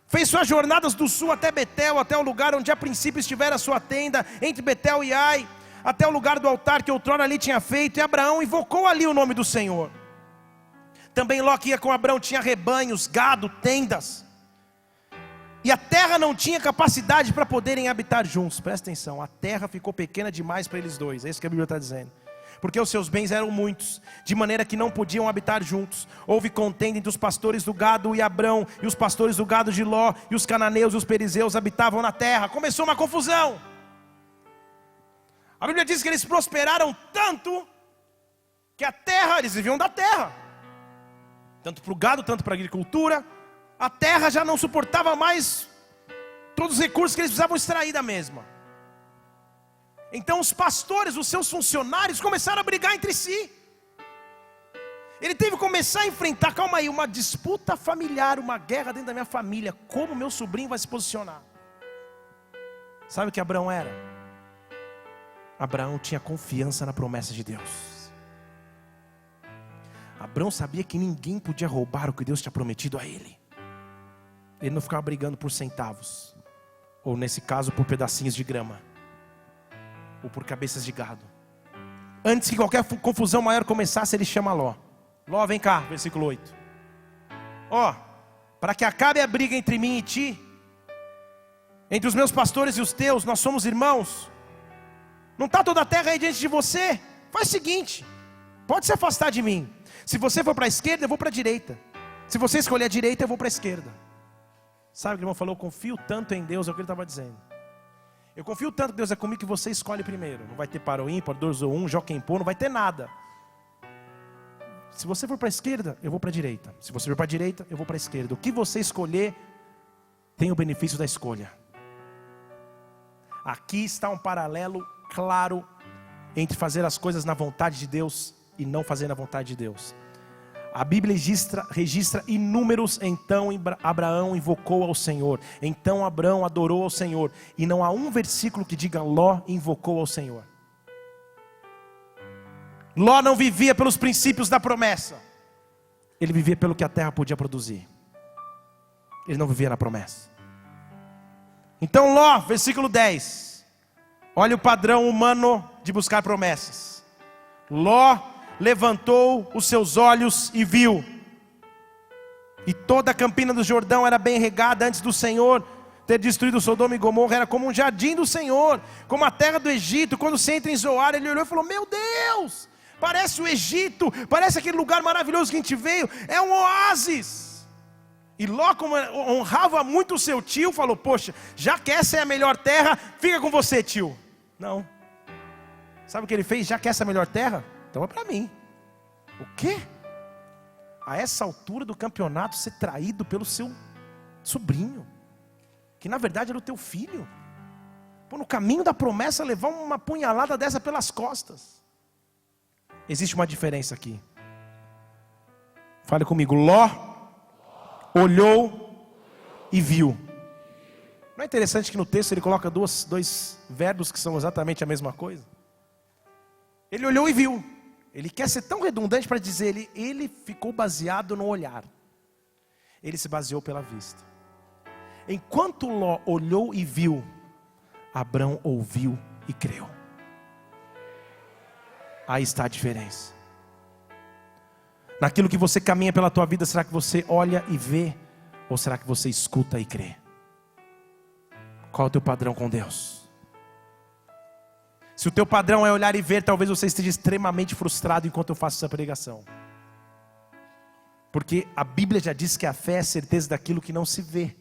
Fez suas jornadas do sul até Betel, até o lugar onde a princípio estivera a sua tenda, entre Betel e Ai, até o lugar do altar que outrora ali tinha feito, e Abraão invocou ali o nome do Senhor. Também Ló, que ia com Abraão, tinha rebanhos, gado, tendas, e a terra não tinha capacidade para poderem habitar juntos. Presta atenção, a terra ficou pequena demais para eles dois, é isso que a Bíblia está dizendo. Porque os seus bens eram muitos, de maneira que não podiam habitar juntos. Houve contenda entre os pastores do gado e Abrão, e os pastores do gado de Ló, e os cananeus e os perizeus habitavam na terra. Começou uma confusão. A Bíblia diz que eles prosperaram tanto, que a terra, eles viviam da terra, tanto para o gado, tanto para a agricultura. A terra já não suportava mais todos os recursos que eles precisavam extrair da mesma. Então os pastores, os seus funcionários, começaram a brigar entre si. Ele teve que começar a enfrentar, calma aí, uma disputa familiar, uma guerra dentro da minha família. Como meu sobrinho vai se posicionar? Sabe o que Abraão era? Abraão tinha confiança na promessa de Deus. Abraão sabia que ninguém podia roubar o que Deus tinha prometido a ele. Ele não ficava brigando por centavos, ou nesse caso por pedacinhos de grama, ou por cabeças de gado. Antes que qualquer confusão maior começasse, ele chama Ló. Ló, vem cá, versículo 8. Ó, para que acabe a briga entre mim e ti, entre os meus pastores e os teus, nós somos irmãos. Não está toda a terra aí diante de você? Faz o seguinte, pode se afastar de mim. Se você for para a esquerda, eu vou para a direita. Se você escolher a direita, eu vou para a esquerda. Sabe o que o irmão falou? Eu confio tanto em Deus, é o que ele estava dizendo. Eu confio tanto que Deus é comigo que você escolhe primeiro. Não vai ter par ou ímpar, 2 ou 1, joquem pô, não vai ter nada. Se você for para a esquerda, eu vou para a direita. Se você for para a direita, eu vou para a esquerda. O que você escolher, tem o benefício da escolha. Aqui está um paralelo claro entre fazer as coisas na vontade de Deus e não fazer na vontade de Deus. A Bíblia registra inúmeros. Então Abraão invocou ao Senhor. Então Abraão adorou ao Senhor. E não há um versículo que diga Ló invocou ao Senhor. Ló não vivia pelos princípios da promessa. Ele vivia pelo que a terra podia produzir. Ele não vivia na promessa. Então Ló, versículo 10. Olha o padrão humano de buscar promessas. Ló levantou os seus olhos e viu, e toda a campina do Jordão era bem regada antes do Senhor ter destruído Sodoma e Gomorra. Era como um jardim do Senhor, como a terra do Egito. Quando você entra em Zoar, ele olhou e falou: meu Deus, parece o Egito, parece aquele lugar maravilhoso que a gente veio, é um oásis. E Ló, como honrava muito o seu tio, falou: poxa, já que essa é a melhor terra, fica com você, tio. Não. Sabe o que ele fez? Já que essa é a melhor terra, então é para mim. O quê? A essa altura do campeonato ser traído pelo seu sobrinho, que na verdade era o teu filho. Pô, no caminho da promessa levar uma punhalada dessa pelas costas. Existe uma diferença aqui. Fale comigo. Ló olhou e viu. Não é interessante que no texto ele coloca dois verbos que são exatamente a mesma coisa? Ele olhou e viu. Ele quer ser tão redundante para dizer, ele ficou baseado no olhar. Ele se baseou pela vista. Enquanto Ló olhou e viu, Abrão ouviu e creu. Aí está a diferença. Naquilo que você caminha pela tua vida, será que você olha e vê? Ou será que você escuta e crê? Qual é o teu padrão com Deus? Se o teu padrão é olhar e ver, talvez você esteja extremamente frustrado enquanto eu faço essa pregação. Porque a Bíblia já diz que a fé é a certeza daquilo que não se vê.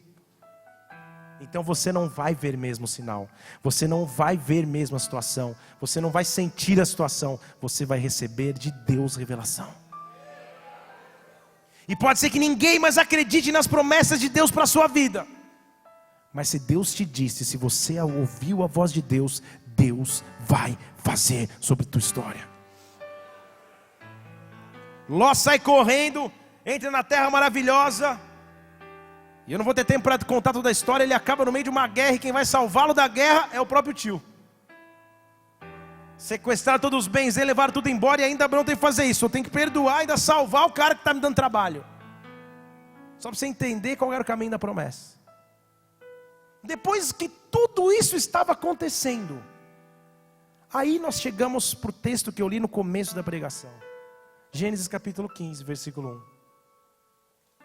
Então você não vai ver mesmo o sinal. Você não vai ver mesmo a situação. Você não vai sentir a situação. Você vai receber de Deus revelação. E pode ser que ninguém mais acredite nas promessas de Deus para a sua vida. Mas se Deus te disse, se você ouviu a voz de Deus, Deus vai fazer sobre a tua história. Ló sai correndo entra na terra maravilhosa. E eu não vou ter tempo para contar toda a história. Ele acaba no meio de uma guerra e quem vai salvá-lo da guerra é o próprio tio. Sequestraram todos os bens dele, levaram tudo embora e ainda Abraão tem que fazer isso. Eu tenho que perdoar e ainda salvar o cara que está me dando trabalho. Só para você entender qual era o caminho da promessa. Depois que tudo isso estava acontecendo, aí nós chegamos para o texto que eu li no começo da pregação. Gênesis capítulo 15, versículo 1.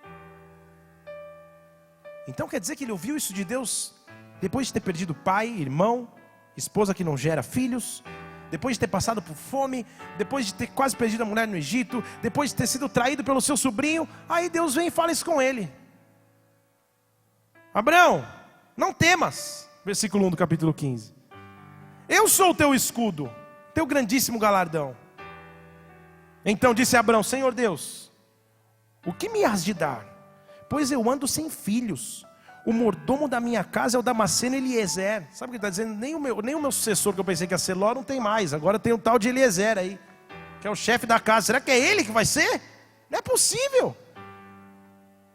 Então quer dizer que ele ouviu isso de Deus depois de ter perdido pai, irmão, esposa que não gera filhos, depois de ter passado por fome, depois de ter quase perdido a mulher no Egito, depois de ter sido traído pelo seu sobrinho. Aí Deus vem e fala isso com ele. Abraão, não temas. Versículo 1 do capítulo 15. Eu sou o teu escudo, teu grandíssimo galardão. Então disse Abraão: Senhor Deus, o que me has de dar? Pois eu ando sem filhos. O mordomo da minha casa é o Damasceno Eliezer. Sabe o que ele está dizendo? Nem o meu sucessor, que eu pensei que ia ser Ló, não tem mais. Agora tem o tal de Eliezer aí, que é o chefe da casa. Será que é ele que vai ser? Não é possível.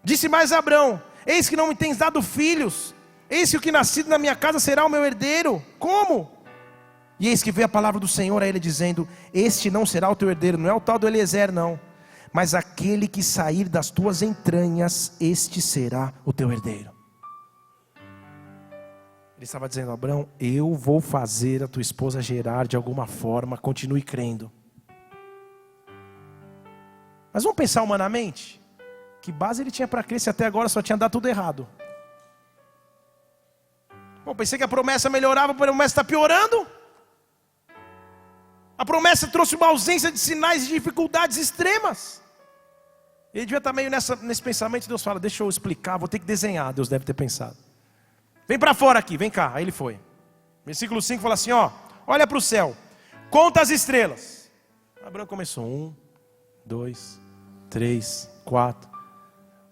Disse mais Abraão: eis que não me tens dado filhos. Eis que o que nascido na minha casa será o meu herdeiro. Como? E eis que veio a palavra do Senhor a ele dizendo: este não será o teu herdeiro. Não é o tal do Eliezer não, mas aquele que sair das tuas entranhas, este será o teu herdeiro. Ele estava dizendo: Abraão, eu vou fazer a tua esposa gerar de alguma forma, continue crendo. Mas vamos pensar humanamente, que base ele tinha para crer se até agora só tinha dado tudo errado? Bom, pensei que a promessa melhorava, a promessa está piorando. A promessa trouxe uma ausência de sinais e dificuldades extremas. Ele devia estar meio nesse pensamento. Deus fala: deixa eu explicar, vou ter que desenhar. Deus deve ter pensado: vem para fora aqui, vem cá. Aí ele foi. Versículo 5 fala assim: ó, olha para o céu, conta as estrelas. Abraão começou: 1, 2, 3, 4.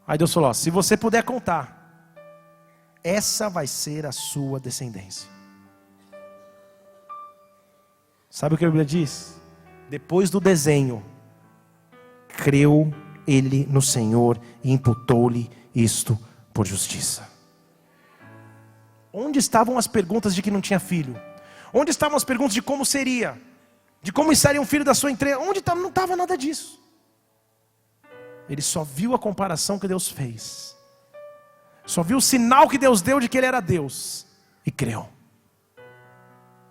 Aí Deus falou: ó, se você puder contar, essa vai ser a sua descendência. Sabe o que a Bíblia diz? Depois do desenho, creu ele no Senhor e imputou-lhe isto por justiça. Onde estavam as perguntas de que não tinha filho? Onde estavam as perguntas de como seria? De como seria um filho da sua entrega? Onde estava? Não estava nada disso. Ele só viu a comparação que Deus fez. Só viu o sinal que Deus deu de que Ele era Deus. E creu.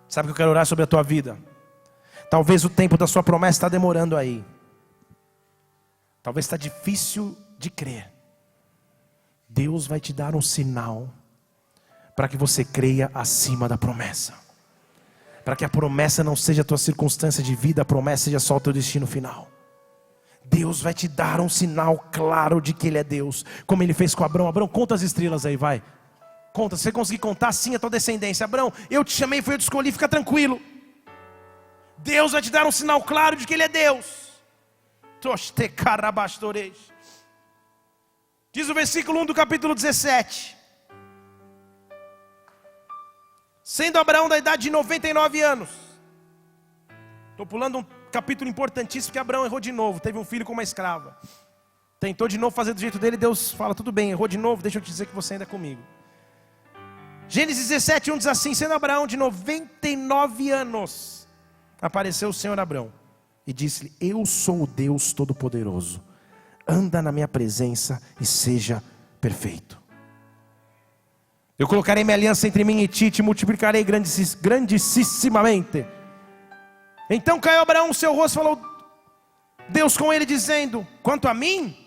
Sabe o que eu quero orar sobre a tua vida? Talvez o tempo da sua promessa está demorando aí. Talvez está difícil de crer. Deus vai te dar um sinal para que você creia acima da promessa. Para que a promessa não seja a tua circunstância de vida, a promessa seja só o teu destino final. Deus vai te dar um sinal claro de que Ele é Deus, como Ele fez com Abraão. Abraão, conta as estrelas aí, vai. Conta, se você conseguir contar, sim, a tua descendência. Abraão, eu te chamei, foi eu te escolhi, fica tranquilo. Deus vai te dar um sinal claro de que Ele é Deus. Diz o versículo 1 do capítulo 17. Sendo Abraão da idade de 99 anos. Estou pulando um capítulo importantíssimo, que Abraão errou de novo. Teve um filho com uma escrava. Tentou de novo fazer do jeito dele. Deus fala: tudo bem, errou de novo, deixa eu te dizer que você ainda é comigo. Gênesis 17, 1 diz assim: sendo Abraão de 99 anos, apareceu o Senhor a Abraão e disse-lhe: eu sou o Deus Todo-Poderoso. Anda na minha presença e seja perfeito. Eu colocarei minha aliança entre mim e ti, te multiplicarei grandissimamente. Então caiu Abraão o seu rosto, falou Deus com ele, dizendo: quanto a mim,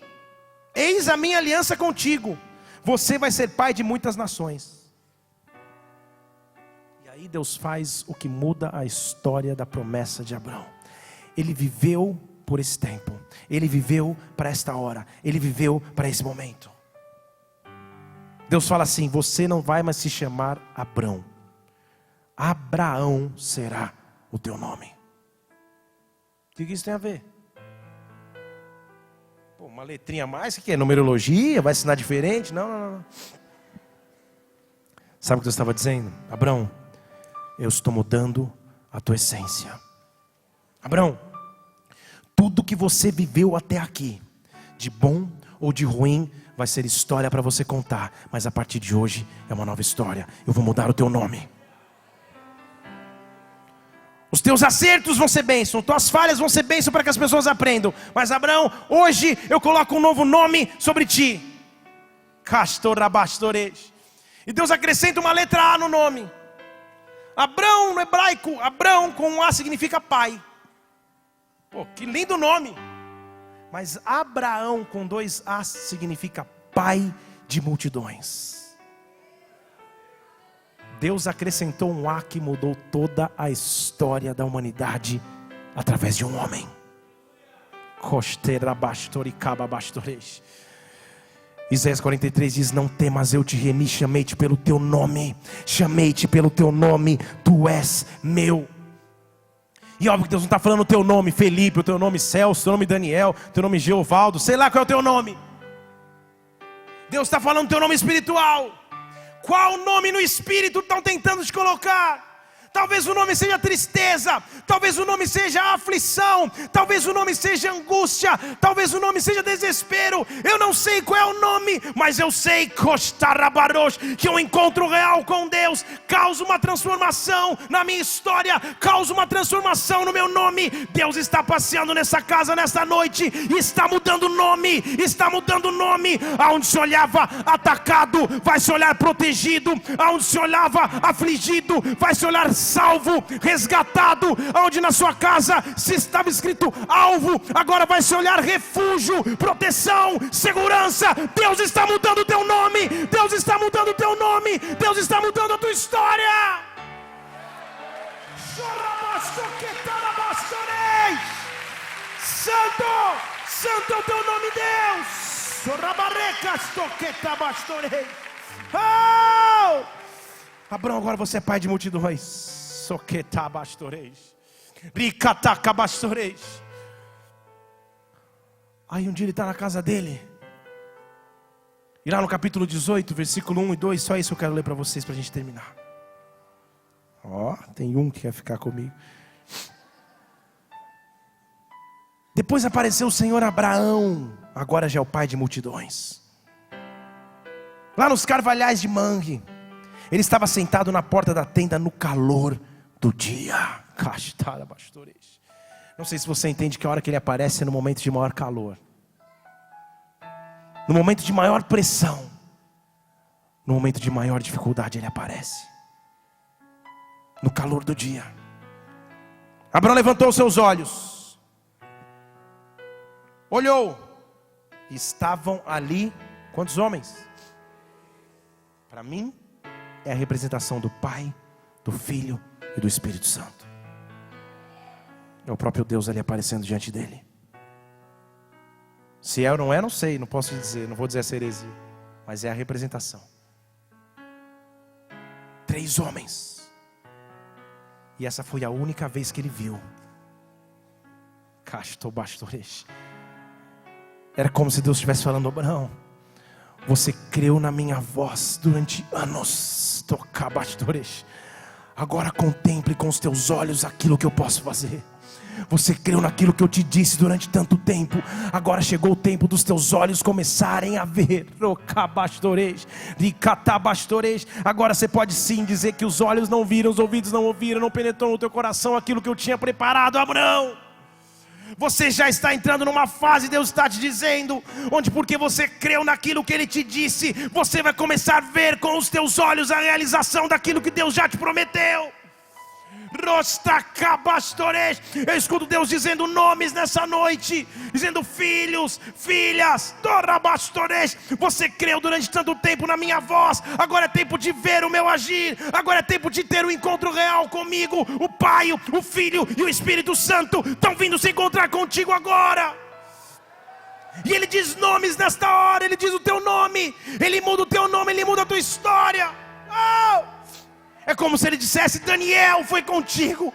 eis a minha aliança contigo, você vai ser pai de muitas nações. E aí Deus faz o que muda a história da promessa de Abraão. Ele viveu por esse tempo, ele viveu para esta hora, ele viveu para esse momento. Deus fala assim: você não vai mais se chamar Abrão, Abraão será o teu nome. O que isso tem a ver? Pô, uma letrinha a mais, o que é? Numerologia? Vai assinar diferente? Não. Sabe o que Deus estava dizendo? Abrão, eu estou mudando a tua essência. Abrão, tudo que você viveu até aqui de bom ou de ruim, vai ser história para você contar. Mas a partir de hoje é uma nova história. Eu vou mudar o teu nome. Os teus acertos vão ser bênção, tuas falhas vão ser bênção para que as pessoas aprendam. Mas Abraão, hoje eu coloco um novo nome sobre ti. Castorabastores. E Deus acrescenta uma letra A no nome. Abrão no hebraico, Abrão com um A significa pai. Pô, que lindo nome. Mas Abraão com 2 A significa pai de multidões. Deus acrescentou um A que mudou toda a história da humanidade através de um homem. Isaías 43 diz: não temas, eu te remi, chamei-te pelo teu nome. Chamei-te pelo teu nome, tu és meu. E óbvio que Deus não está falando o teu nome Felipe, o teu nome Celso, o teu nome Daniel, o teu nome Geovaldo, sei lá qual é o teu nome. Deus está falando o teu nome espiritual. Qual nome no espírito estão tentando te colocar? Talvez o nome seja tristeza, talvez o nome seja aflição, talvez o nome seja angústia, talvez o nome seja desespero. Eu não sei qual é o nome, mas eu sei que um encontro real com Deus causa uma transformação na minha história, causa uma transformação no meu nome. Deus está passeando nessa casa nesta noite e está mudando o nome, está mudando o nome. Aonde se olhava atacado, vai se olhar protegido. Aonde se olhava afligido, vai se olhar salvo, resgatado. Onde na sua casa se estava escrito alvo, agora vai se olhar refúgio, proteção, segurança. Deus está mudando o teu nome. Deus está mudando o teu nome. Deus está mudando a tua história. Santo, santo é o teu nome, Deus. Oh! Abraão, agora você é pai de multidões. Aí um dia ele está na casa dele. E lá no capítulo 18, versículo 1 e 2, só isso eu quero ler para vocês, para a gente terminar. Ó, tem um que quer ficar comigo. Depois apareceu o Senhor a Abraão, agora já é o pai de multidões. Lá nos carvalhais de Manre, ele estava sentado na porta da tenda no calor do dia. Não sei se você entende que a hora que ele aparece é no momento de maior calor, no momento de maior pressão, no momento de maior dificuldade ele aparece. No calor do dia. Abraão levantou os seus olhos, olhou, e estavam ali quantos homens? Para mim é a representação do Pai, do Filho e do Espírito Santo. É o próprio Deus ali aparecendo diante dele. Se é ou não é, não sei, não posso dizer, não vou dizer essa heresia, mas é a representação. 3 homens. E essa foi a única vez que ele viu. Era como se Deus estivesse falando: Abraão, você creu na minha voz durante anos. Agora contemple com os teus olhos aquilo que eu posso fazer. Você creu naquilo que eu te disse durante tanto tempo. Agora chegou o tempo dos teus olhos começarem a ver. Agora você pode sim dizer que os olhos não viram, os ouvidos não ouviram, não penetrou no teu coração aquilo que eu tinha preparado. Abraão, você já está entrando numa fase, Deus está te dizendo, onde porque você creu naquilo que Ele te disse, você vai começar a ver com os teus olhos a realização daquilo que Deus já te prometeu. Eu escuto Deus dizendo nomes nessa noite, dizendo filhos, filhas. Você creu durante tanto tempo na minha voz, agora é tempo de ver o meu agir, agora é tempo de ter um encontro real comigo. O Pai, o Filho e o Espírito Santo estão vindo se encontrar contigo agora. E Ele diz nomes nesta hora, Ele diz o teu nome, Ele muda o teu nome, Ele muda a tua história. Oh! É como se Ele dissesse: Daniel, foi contigo.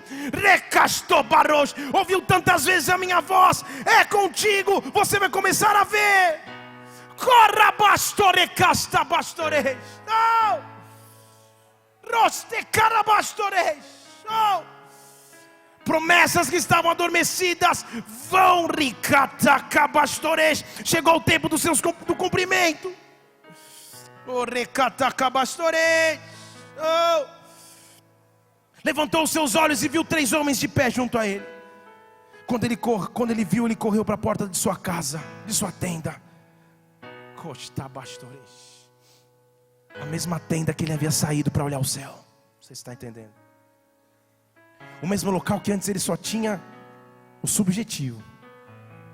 Ouviu tantas vezes a minha voz, é contigo. Você vai começar a ver. Promessas que estavam adormecidas vão ricatacabastores. Chegou o tempo do cumprimento. Oh, ricatacabastores. Oh. Levantou os seus olhos e viu 3 homens de pé junto a ele. Quando ele viu, ele correu para a porta de sua casa, de sua tenda. A mesma tenda que ele havia saído para olhar o céu. Você está entendendo? O mesmo local que antes ele só tinha o subjetivo.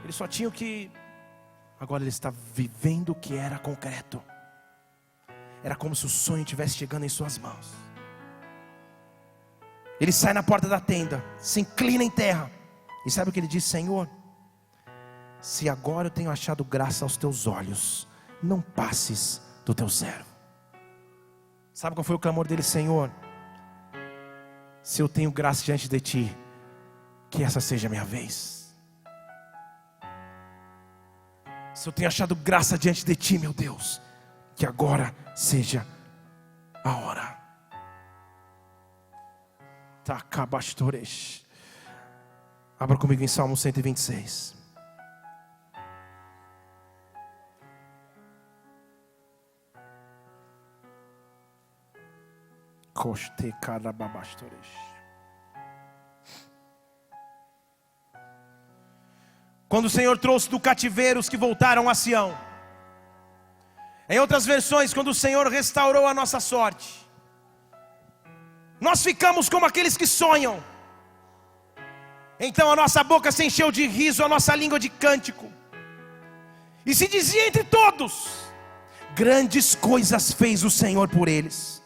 Ele só tinha o que... Agora ele está vivendo o que era concreto. Era como se o sonho estivesse chegando em suas mãos. Ele sai na porta da tenda, se inclina em terra. E sabe o que ele diz? Senhor, se agora eu tenho achado graça aos teus olhos, não passes do teu servo. Sabe qual foi o clamor dele? Senhor, se eu tenho graça diante de ti, que essa seja a minha vez. Se eu tenho achado graça diante de ti, meu Deus, que agora seja a hora. Takabastores. Abra comigo em Salmo 126. Quando o Senhor trouxe do cativeiro os que voltaram a Sião. Em outras versões, quando o Senhor restaurou a nossa sorte. Nós ficamos como aqueles que sonham. Então a nossa boca se encheu de riso, a nossa língua de cântico. E se dizia entre todos: grandes coisas fez o Senhor por eles.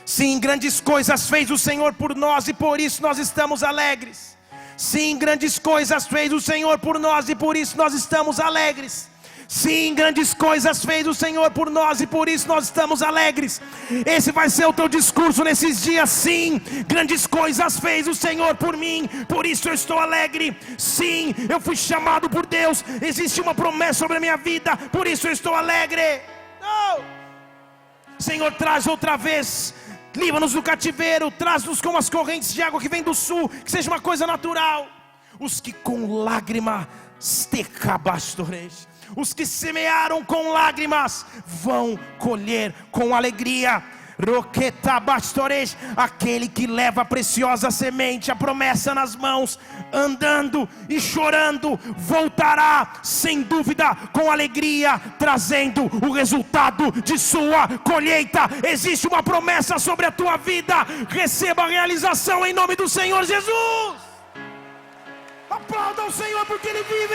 Sim, grandes coisas fez o Senhor por nós e por isso nós estamos alegres. Sim, grandes coisas fez o Senhor por nós e por isso nós estamos alegres. Sim, grandes coisas fez o Senhor por nós e por isso nós estamos alegres. Esse vai ser o teu discurso nesses dias. Sim, grandes coisas fez o Senhor por mim, por isso eu estou alegre. Sim, eu fui chamado por Deus, existe uma promessa sobre a minha vida, por isso eu estou alegre. Senhor, traz outra vez, livra-nos do cativeiro, traz-nos como as correntes de água que vem do sul, que seja uma coisa natural. Os que com lágrima os que semearam com lágrimas vão colher com alegria. Aquele que leva a preciosa semente, a promessa nas mãos, andando e chorando, voltará sem dúvida com alegria, trazendo o resultado de sua colheita. Existe uma promessa sobre a tua vida, receba a realização em nome do Senhor Jesus. Aplauda o Senhor porque Ele vive.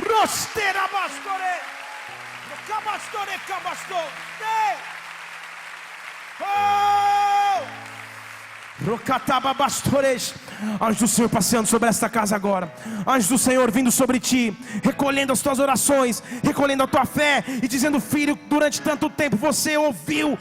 Rostera bastore, cabastore, cabastore. Rocataba bastores. Anjos do Senhor passeando sobre esta casa agora. Anjos do Senhor vindo sobre ti, recolhendo as tuas orações, recolhendo a tua fé e dizendo: filho, durante tanto tempo você ouviu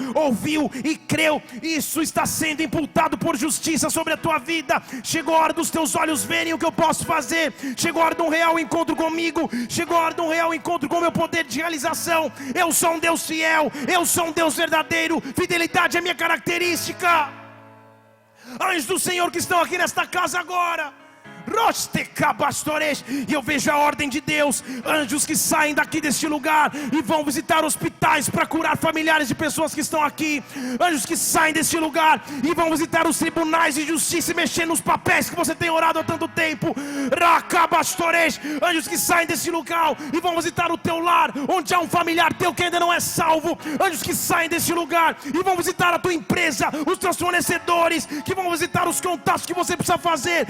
e creu. Isso está sendo imputado por justiça sobre a tua vida. Chegou a hora dos teus olhos verem o que eu posso fazer. Chegou a hora de um real encontro comigo. Chegou a hora de um real encontro com o meu poder de realização. Eu sou um Deus fiel, eu sou um Deus verdadeiro. Fidelidade é minha característica. Anjos do Senhor que estão aqui nesta casa agora, e eu vejo a ordem de Deus. Anjos que saem daqui deste lugar e vão visitar hospitais para curar familiares de pessoas que estão aqui. Anjos que saem deste lugar e vão visitar os tribunais de justiça e mexer nos papéis que você tem orado há tanto tempo. Anjos que saem deste lugar e vão visitar o teu lar, onde há um familiar teu que ainda não é salvo. Anjos que saem deste lugar e vão visitar a tua empresa, os teus fornecedores, que vão visitar os contatos que você precisa fazer.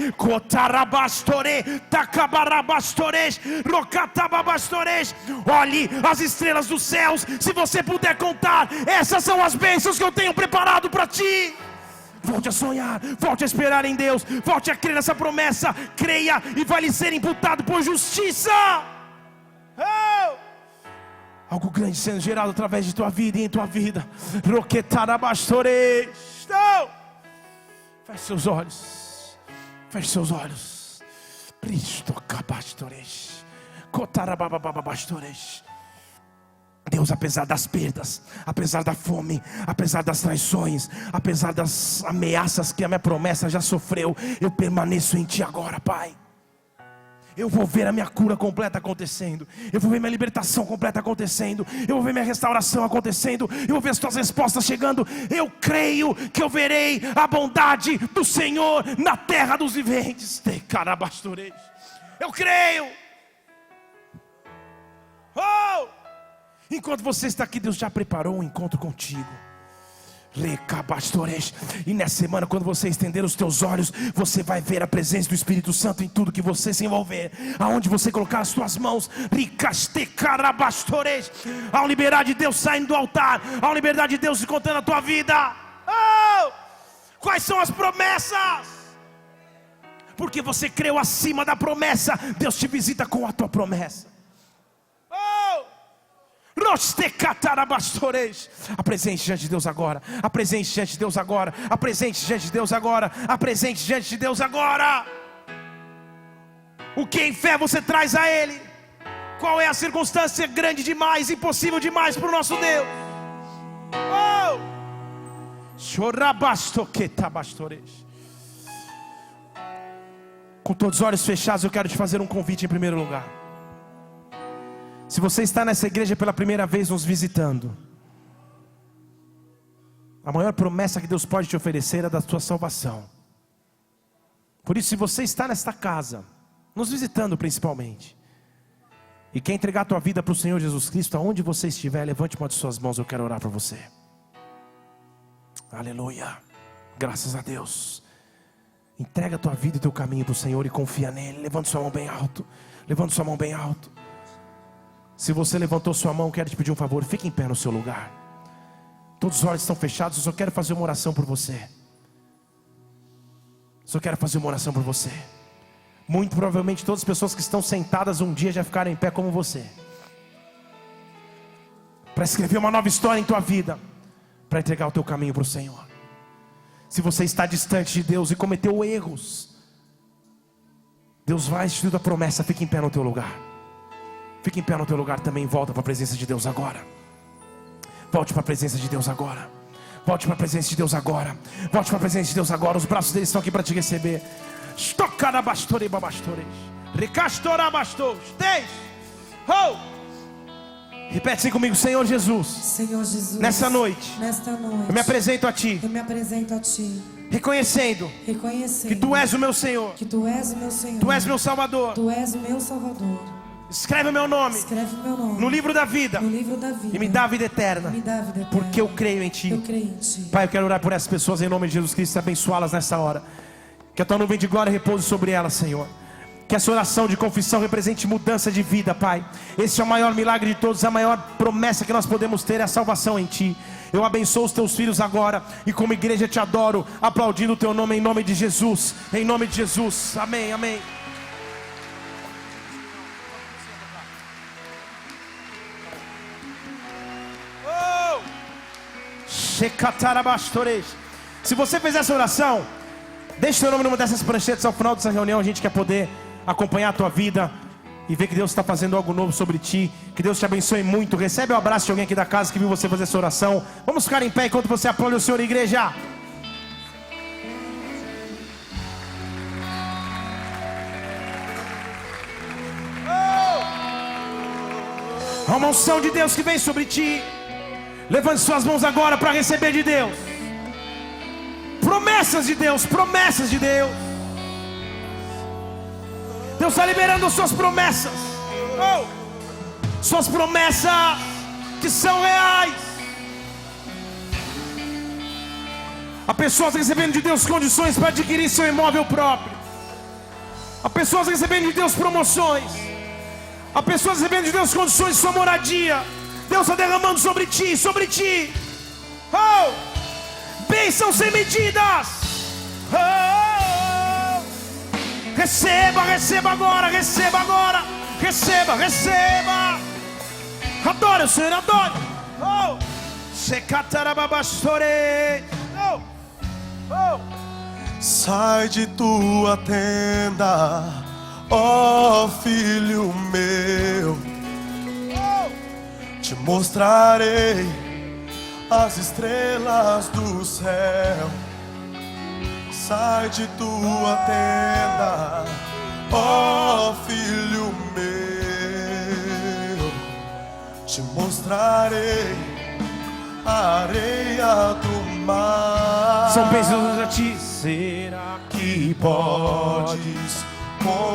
Olhe as estrelas dos céus, se você puder contar, essas são as bênçãos que eu tenho preparado para ti. Volte a sonhar, volte a esperar em Deus, volte a crer nessa promessa. Creia e vai lhe ser imputado por justiça. Algo grande sendo gerado através de tua vida e em tua vida. Feche seus olhos. Feche seus olhos. Deus, apesar das perdas, apesar da fome, apesar das traições, apesar das ameaças que a minha promessa já sofreu, eu permaneço em Ti agora, Pai. Eu vou ver a minha cura completa acontecendo. Eu vou ver minha libertação completa acontecendo. Eu vou ver minha restauração acontecendo. Eu vou ver as Tuas respostas chegando. Eu creio que eu verei a bondade do Senhor na terra dos viventes. Eu creio. Oh! Enquanto você está aqui, Deus já preparou um encontro contigo. E nessa semana, quando você estender os teus olhos, você vai ver a presença do Espírito Santo em tudo que você se envolver. Aonde você colocar as suas mãos, há uma liberdade de Deus saindo do altar, há uma liberdade de Deus se contando a tua vida. Oh! Quais são as promessas? Porque você creu acima da promessa, Deus te visita com a tua promessa. Apresente diante de Deus agora. Apresente diante de Deus agora. Apresente diante de Deus agora. Apresente diante de Deus agora. O que em fé você traz a Ele? Qual é a circunstância grande demais, impossível demais para o nosso Deus? Com todos os olhos fechados, eu quero te fazer um convite em primeiro lugar. Se você está nessa igreja pela primeira vez nos visitando, a maior promessa que Deus pode te oferecer é da sua salvação. Por isso, se você está nesta casa, nos visitando principalmente, e quer entregar a tua vida para o Senhor Jesus Cristo, aonde você estiver, levante uma de suas mãos, eu quero orar para você. Aleluia, graças a Deus. Entrega a tua vida e o teu caminho para o Senhor e confia nele. Levante sua mão bem alto. Levante sua mão bem alto. Se você levantou sua mão, quero te pedir um favor, fique em pé no seu lugar. Todos os olhos estão fechados, eu só quero fazer uma oração por você. Só quero fazer uma oração por você. Muito provavelmente todas as pessoas que estão sentadas um dia já ficaram em pé como você, para escrever uma nova história em tua vida, para entregar o teu caminho para o Senhor. Se você está distante de Deus e cometeu erros, Deus vai instituir a promessa, fique em pé no teu lugar. Fique em pé no teu lugar também. Volta para a presença de Deus agora. Volte para a presença de Deus agora. Volte para a presença de Deus agora. Volte para a presença de Deus agora. Os braços deles estão aqui para te receber. Repete assim comigo: Senhor Jesus. Senhor Jesus. Nesta noite eu me apresento a Ti. Reconhecendo que Tu és o meu Senhor. Tu és meu Salvador. Escreve o meu nome no livro da vida e me dá a vida eterna, porque eu creio em Ti. Pai, eu quero orar por essas pessoas em nome de Jesus Cristo e abençoá-las nessa hora. Que a Tua nuvem de glória repouse sobre elas, Senhor. Que essa oração de confissão represente mudança de vida, Pai. Esse é o maior milagre de todos, a maior promessa que nós podemos ter é a salvação em Ti. Eu abençoo os Teus filhos agora e como igreja te adoro, aplaudindo o Teu nome em nome de Jesus. Em nome de Jesus, amém, amém. Se você fez essa oração, deixe seu nome numa dessas pranchetas. Ao final dessa reunião a gente quer poder acompanhar a tua vida e ver que Deus está fazendo algo novo sobre ti. Que Deus te abençoe muito. Recebe o abraço de alguém aqui da casa que viu você fazer essa oração. Vamos ficar em pé enquanto você aplaude o Senhor, igreja. Há uma unção de Deus que vem sobre ti. Levante suas mãos agora para receber de Deus promessas de Deus, promessas de Deus. Deus está liberando suas promessas. Suas promessas que são reais. Há pessoas recebendo de Deus condições para adquirir seu imóvel próprio. Há pessoas recebendo de Deus promoções. Há pessoas recebendo de Deus condições de sua moradia. Deus está derramando sobre ti, sobre ti. Bênçãos sem medidas. Receba, receba agora, receba agora. Receba, receba. Adore o Senhor, adore. Sai de tua tenda, ó filho meu. Te mostrarei as estrelas do céu. Sai de tua tenda, ó filho meu. Te mostrarei a areia do mar. São bênçãos a ti. Será que podes contar?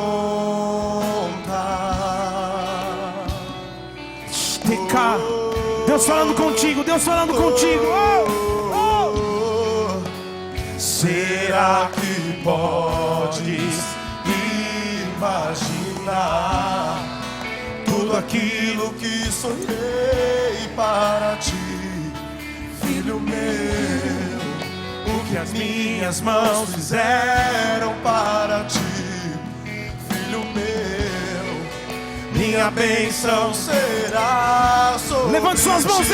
Deus falando contigo, Deus falando contigo. Será que podes imaginar tudo aquilo que sonhei para ti, filho meu? O que as minhas mãos fizeram para ti, filho meu. Minha bênção será sobre Levante suas mãos, ti.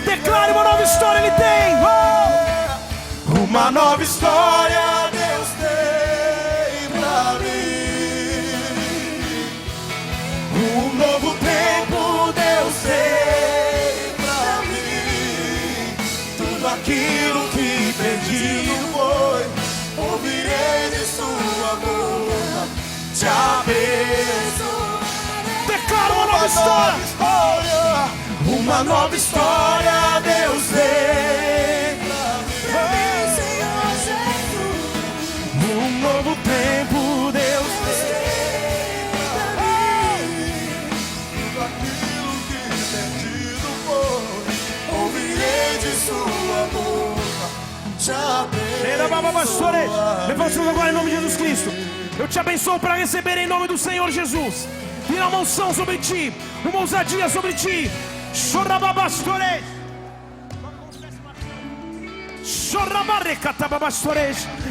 declare uma nova história Ele tem. Uma nova história Deus tem pra mim. Um novo tempo Deus tem pra mim. Tudo aquilo que perdido foi, ouvirei de sua boca. Te abençoe. Declara uma nova história. Uma nova história Deus tem. Um novo tempo Deus tem pra mim. Tudo aquilo que perdido foi, ouvirei de sua boca. Te abençoe. Levante-nos agora em nome de Jesus Cristo. Eu te abençoo para receber em nome do Senhor Jesus. Virá uma unção sobre ti, uma ousadia sobre ti. Chorababastores.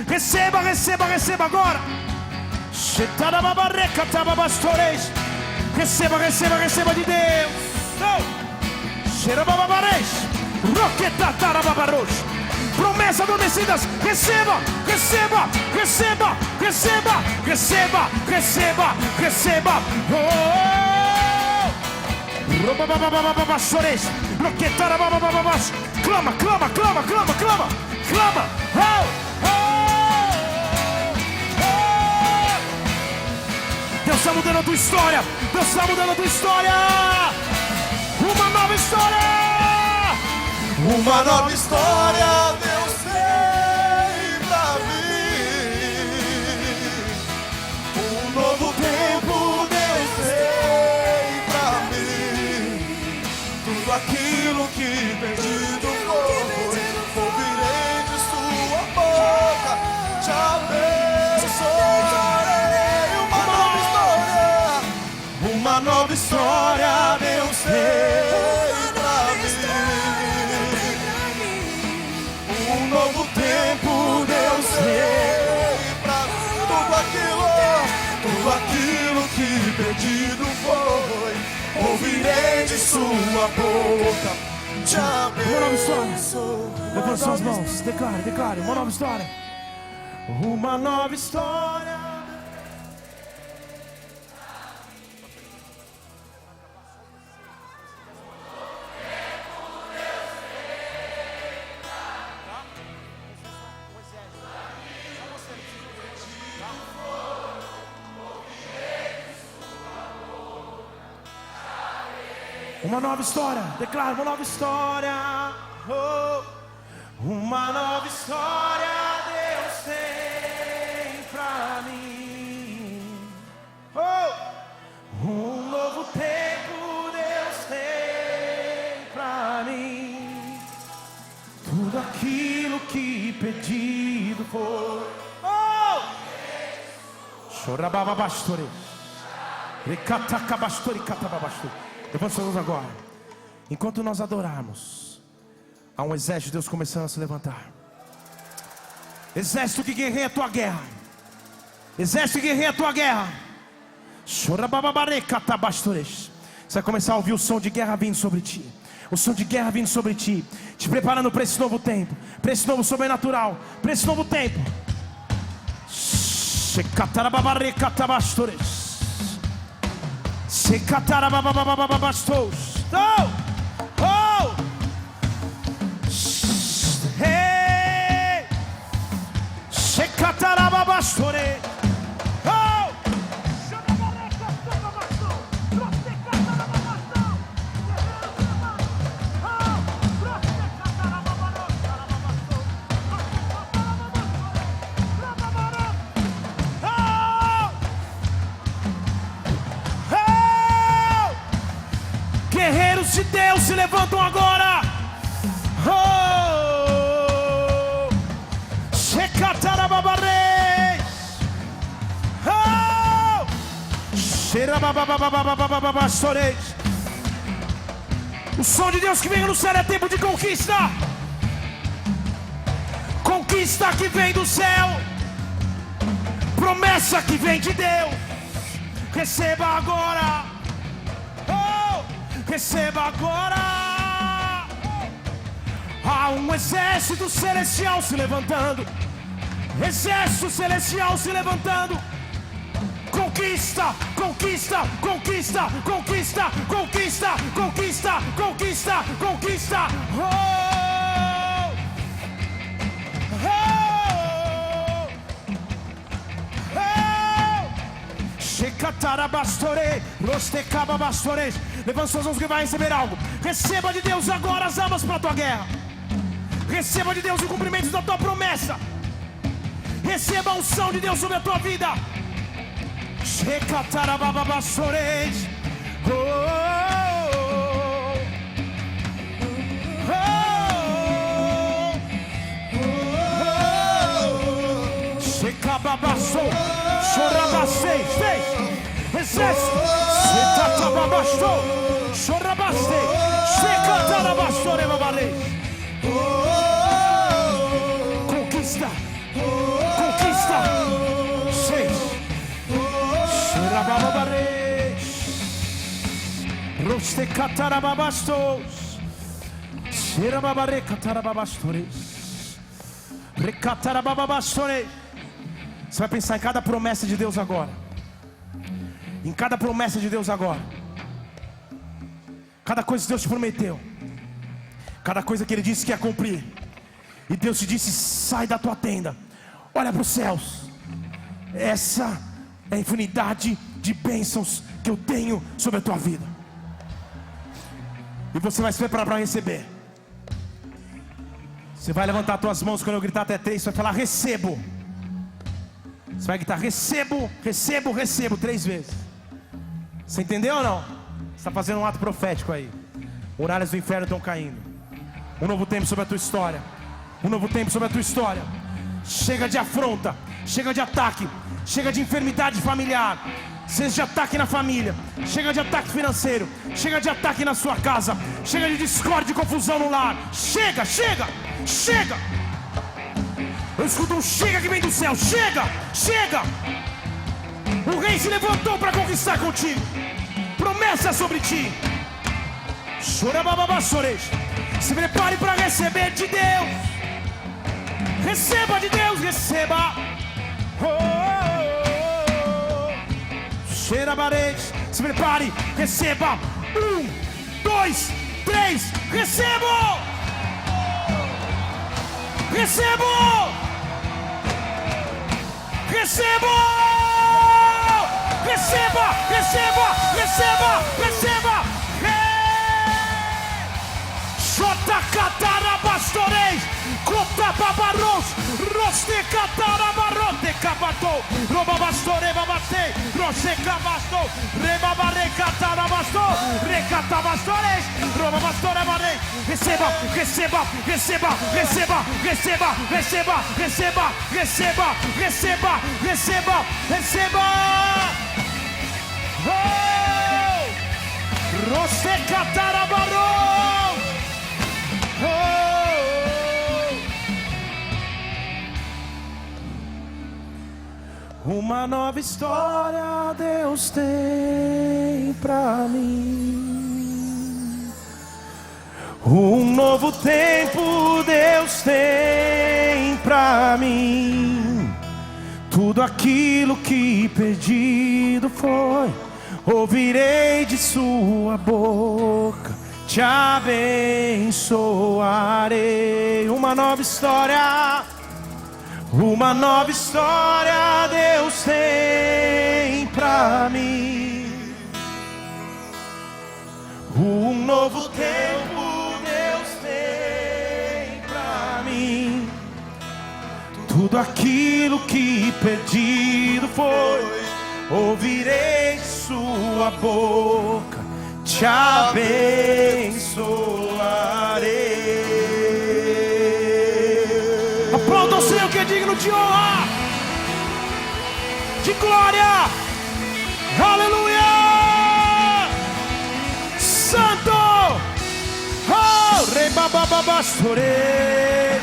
Receba, receba, receba agora. Receba, receba, receba de Deus. Promessa adormecidas. Receba, receba, receba, receba, receba, receba, receba. Clama, clama, clama, clama, clama, clama. Deus está mudando a tua história. Deus está mudando a tua história. Uma nova história. Uma nova história Deus tem pra mim. Um novo tempo Deus tem pra mim. Tudo aquilo que perdido foi, ouvirei de sua boca. Te abençoarei. Uma nova história Deus tem. Um novo tempo Deus tem pra tudo aquilo que perdido foi, ouvirei de sua boca. Te abençoe. Levante suas mãos, declare, declare, uma nova história. Uma nova história. Uma nova história, declara uma nova história. Oh, uma nova história Deus tem pra mim. Oh, um novo tempo Deus tem pra mim. Tudo aquilo que pedido foi. Oh, chorababa bastore, recataca bastore, cataba bastore. Levante suas mãos agora. Enquanto nós adorarmos, há um exército de Deus começando a se levantar. Exército que guerreia a tua guerra. Exército que guerreia a tua guerra. Você vai começar a ouvir o som de guerra vindo sobre ti. O som de guerra vindo sobre ti, te preparando para esse novo tempo, para esse novo sobrenatural, para esse novo tempo. Se catarababababastos. Guerreiros de Deus se levantam agora. Oh, Shekatarababarei. Oh, Sherababababababababasorei. O som de Deus que vem no céu é tempo de conquista. Conquista que vem do céu. Promessa que vem de Deus. Receba agora. Oh, receba agora. Há um exército celestial se levantando. Exército celestial se levantando. Conquista, conquista, conquista, conquista, conquista, conquista, conquista, conquista. Oh, oh, oh. Shekatarabastore, rostekababastore. Levanta suas mãos que vai receber algo. Receba de Deus agora as armas para a tua guerra. Receba de Deus o cumprimento da tua promessa. Receba a unção de Deus sobre a tua vida. Shekatarababastore. Oh, oh, oh. Shekababasso, chorabastei, exército. Shekatababasso, chorabastei, shekatarabastore babalei. Conquista, conquista. 6. Sherababarei. Rostekatarababastos. Sherababarei katarababastores. Recatarababastores. Você vai pensar em cada promessa de Deus agora. Em cada promessa de Deus agora. Cada coisa que Deus te prometeu. Cada coisa que Ele disse que ia cumprir. E Deus te disse: sai da tua tenda, olha para os céus. Essa é a infinidade de bênçãos que eu tenho sobre a tua vida. E você vai se preparar para receber. Você vai levantar as tuas mãos. Quando eu gritar até 3, você vai falar: recebo. Você vai gritar: recebo, recebo, recebo 3 vezes. Você entendeu ou não? Você está fazendo um ato profético aí. Muralhas do inferno estão caindo. Um novo tempo sobre a tua história. Um novo tempo sobre a tua história. Chega de afronta, chega de ataque, chega de enfermidade familiar, seja de ataque na família, chega de ataque financeiro, chega de ataque na sua casa, chega de discórdia e confusão no lar. Chega, chega, chega. Eu escuto um chega que vem do céu. Chega, chega. O rei se levantou para conquistar contigo. Promessa sobre ti. Chorabababasores. Se prepare para receber de Deus. Receba de Deus, receba. Xerabareis. Se prepare, receba. 1, 2, 3. Recebo. Recebo. Recebo. Receba, receba, receba, receba. Shotakatarabastores, Kotababaros, Rostekatarabararote Kabato, Robabastore Babate, Rosekabasto, Rebabarekatarabasto, Recatabastores, Robabastore Bare. Receba, receba, receba, receba, receba, receba, receba, receba, receba, receba, receba. Oh! Rostekatarabaro. Uma nova história Deus tem pra mim. Um novo tempo Deus tem pra mim. Tudo aquilo que perdido foi, ouvirei de sua boca. Te abençoarei. Uma nova história Deus tem pra mim. Um novo tempo Deus tem pra mim. Tudo aquilo que perdido foi, ouvirei de sua boca. Te te abençoarei. Aplauda o Senhor que é digno de honra, de glória. Aleluia! Santo! Oh! Rebabababastorei!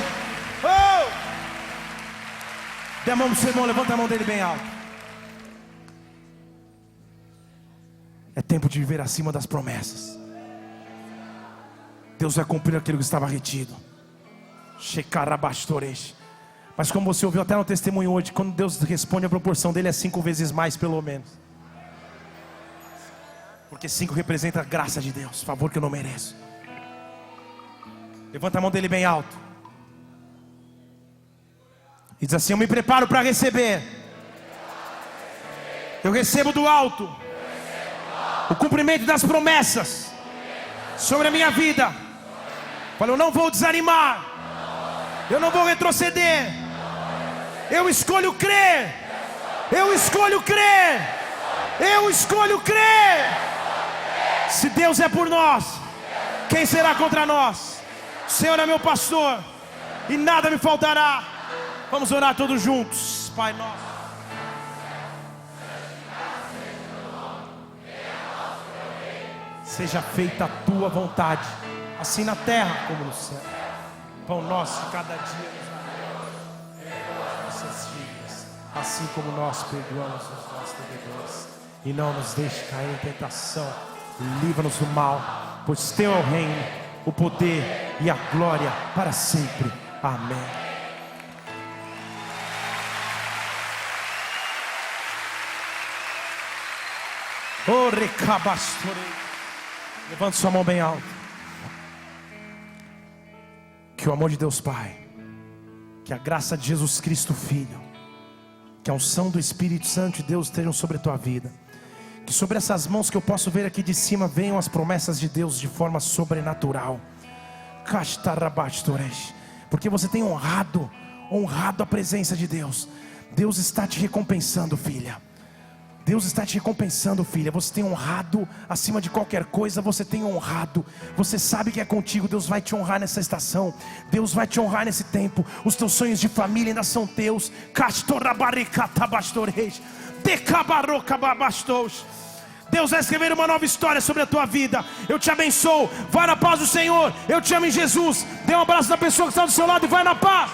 Oh! Dê a mão no seu irmão, levanta a mão dele bem alto. É tempo de viver acima das promessas. Deus vai cumprir aquilo que estava retido. Shekarabastorei. Mas como você ouviu até no testemunho hoje, quando Deus responde, a proporção dele é 5 vezes mais, pelo menos. Porque 5 representa a graça de Deus, favor que eu não mereço. Levanta a mão dele bem alto e diz assim: eu me preparo para receber. Eu recebo do alto o cumprimento das promessas sobre a minha vida. Fala, eu não vou desanimar, eu não vou retroceder. Eu escolho crer. Eu escolho crer. Eu escolho crer. Se Deus é por nós, quem será contra nós? O Senhor é meu pastor e nada me faltará. Vamos orar todos juntos. Pai nosso, seja feita a tua vontade, assim na terra como no céu. Pão nosso de cada dia nos dá, perdoa as nossas dívidas, assim como nós perdoamos os nossos devedores. E não nos deixe cair em tentação, livra-nos do mal, pois teu é o reino, o poder e a glória para sempre. Amém. Oh, recabastorei. Levante sua mão bem alta. Que o amor de Deus Pai, que a graça de Jesus Cristo Filho, que a unção do Espírito Santo de Deus estejam sobre a tua vida. Que sobre essas mãos que eu posso ver aqui de cima venham as promessas de Deus de forma sobrenatural. Porque você tem honrado a presença de Deus. Deus está te recompensando, filha. Deus está te recompensando, filha. Você tem honrado acima de qualquer coisa. Você tem honrado. Você sabe que é contigo. Deus vai te honrar nessa estação. Deus vai te honrar nesse tempo. Os teus sonhos de família ainda são teus. Deus vai escrever uma nova história sobre a tua vida. Eu te abençoo. Vai na paz do Senhor. Eu te amo em Jesus. Dê um abraço na pessoa que está do seu lado e vai na paz.